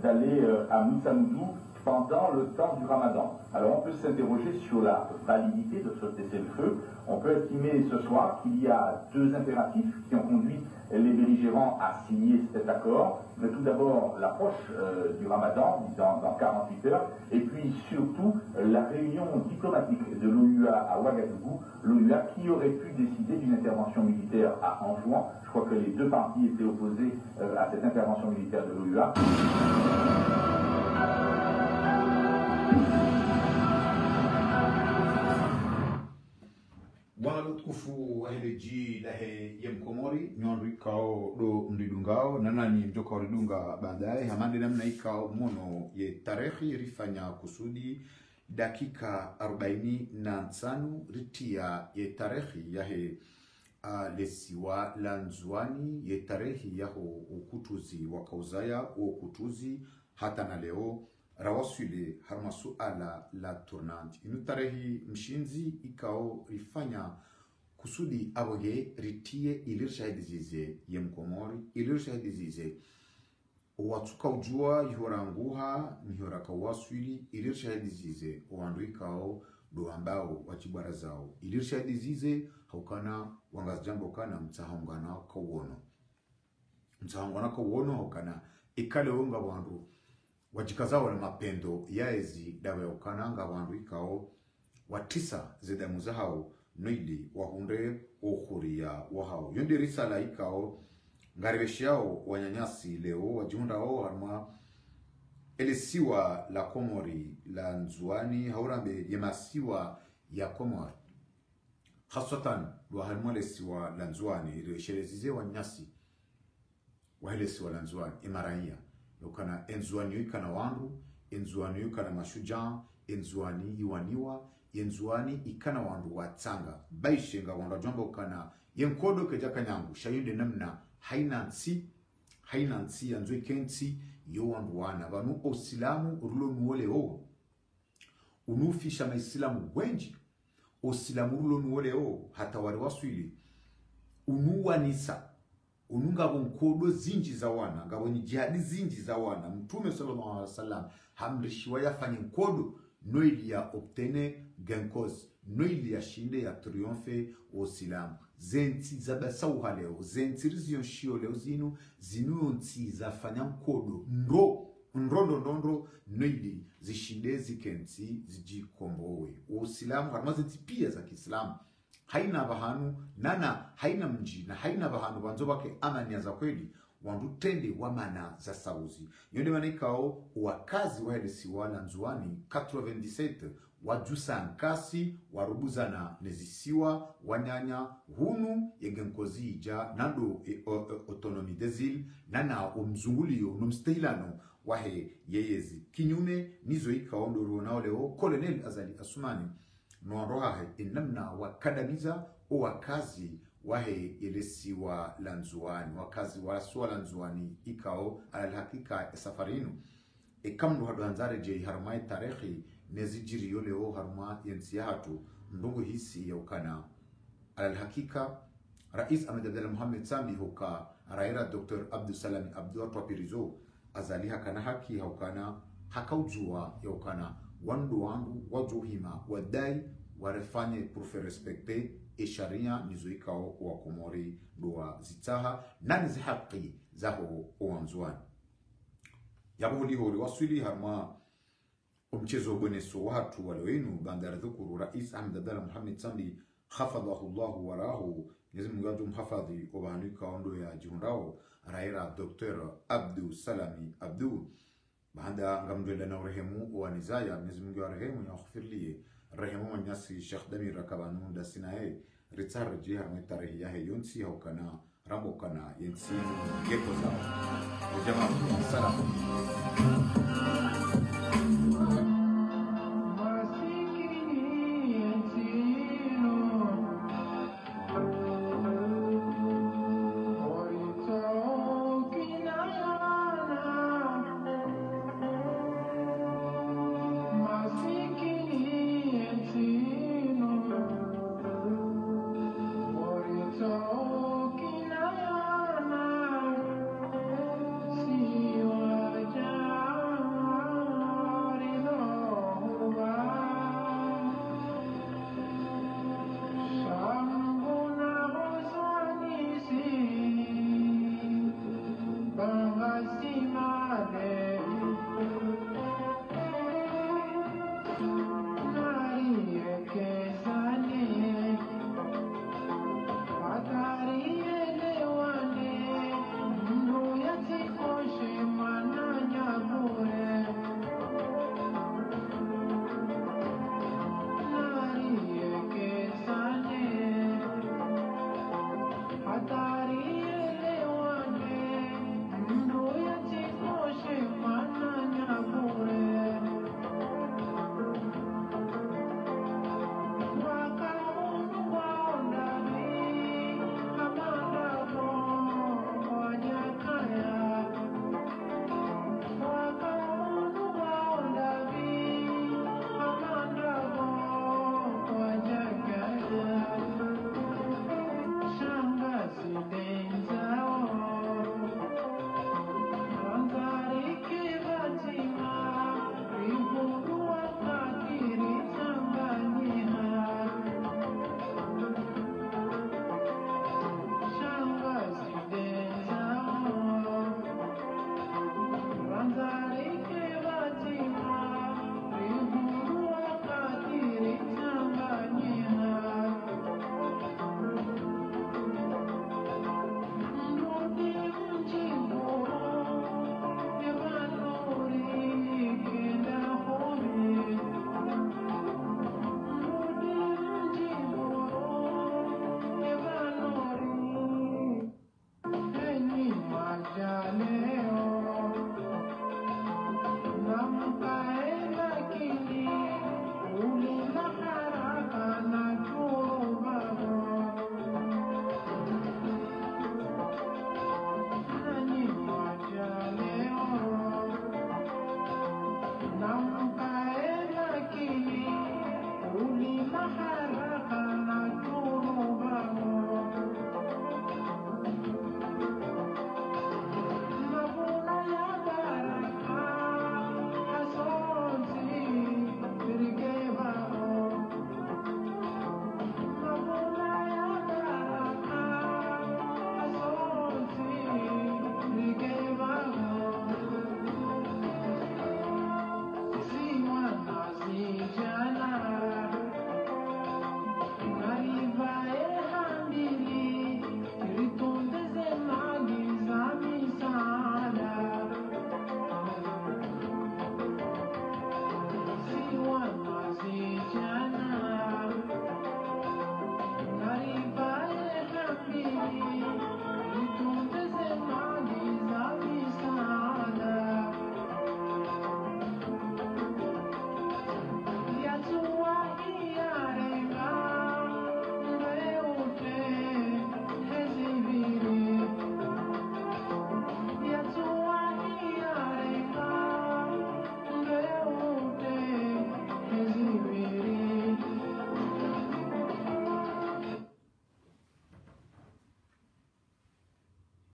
d'aller à Moutsamoudou pendant le temps du Ramadan. Alors on peut s'interroger sur la validité de ce cessez-le-feu. On peut estimer ce soir qu'il y a 2 impératifs qui ont conduit les belligérants à signer cet accord. Mais tout d'abord l'approche du Ramadan dans 48 heures, et puis surtout la réunion diplomatique de l'OUA à Ouagadougou, l'OUA qui aurait pu décider d'une intervention militaire à Anjouan. Je crois que les 2 parties étaient opposées à cette intervention militaire de l'OUA. Wanalutukufu wahileji lahe yemkomori nyondu ikao do mdidungao nanani mjoka waridunga baadaye hamande namna ikao mono ye tarehi rifanya kusudi dakika 45 ritia ye tarehi yahe lesiwa lanzwani ye tarehi yaho ukutuzi wakauzaya ukutuzi hata na leo rawaswile harma suala la tournante inu tarehi mshinzi ikao rifanya kusudi aboge ritie ilirshahidi zize yemkomori ilirshahidi zize watuka ujua yihoranguha mihora kawaswili ilirshahidi zize oandrikao do ambao wachibara zao ilirshahidi zize haukana wangazjambo kana mtahangana kawono haukana ikale wonga wandu wajikazawo na mapendo yaezi dawe ukananga wandu ikao watisa zedamu zahao noili wahunde okhuria wahao yondi risala ikao ngarebeshiao wanyanyasi leo wajihundao harma elesiwa la Komori la Nzwani haurambe yemasiwa ya Komori hasatan waharma lesiwa la Nzwani iresherezize wanyasi wahelesiwa la Nzwani imaraia ukana Nzwani yukana wandu Nzwani yukana mashujaa Nzwani iwaniwa Nzwani ikana wandu watsanga baishenga wandu jomba ukana yenkodo kejaka nyangu shayunde namna haina nsi yanzwe kensi yo wandu wana vanu osilamu urulo nuole o unufisha maisilamu wenji osilamu urulo nuole o hata wari waswili unuwa nisa ununga bonkodo zinji za wana ngabonyi jihadi zinji za wana mtume sallallahu alaihi wasallam hamrishiwa yafanye nkodo noili ya obtene gankos noili ya shinde ya triomphe osilamu zenti za basauha leo zenti rizion shio leo zinu nti za fanya nkodo nrondo noili zishinde zikenti zijikombowe osilamu harmazenti pia za Kiislamu haina bahanu nana haina mji na haina bahanu wanzo wake amani za kweli wandu tende wamana za sauzi yonde manikao wakazi wa elesiwa la Nzwani 97 wajusa nkasi warubuzana nezisiwa wanyanya hunu yegenkozi ija nando autonomi dezil nana umzungulio numstehilano wahe yeyezi kinyume nizo ikaondoro nao leo Colonel Azali Asumani Nwaroha inamna wakadamiza wakazi wahe elesiwa la Nzwani wakazi wa suwa la Nzwani ikao alhakika safarinu ikamdu hadu hanzare je harmai tarehi nezijiri yoleo harma yensiyahatu ndungu hisi ya ukana alhakika Rais Ahmed Abdallah Mohamed Sambi huka raira Dr. Abdul Salami Abdul Twapirizo azali hakana haki haukana hakaujua ya ukana wandu wajuhima wadai warefanye pour respecter e sharia nizoikao wa Komori doa zitaha nani zihaqi zaho oanzwani yabuhuli hori waswili harma mchezo boneso watu walowenu bandara dhukuru Rais Ahmed Abdallah Mohamed Sambi khafadahu Allah warahu Mwenyezi Mungu amhifadhi obanuka ondo ya jihundao raira Dr. Abdul Salami Abdul baada ngamdwenda na urehemu wa nizaya Mwenyezi Mungu arehemu ya khufirlie rehemu manyasi Sheikh Damir Rakabanu dasinae ritsar je har mai tarehe ya he yonsi haukana ramo kana yensi gepo za jamaa salam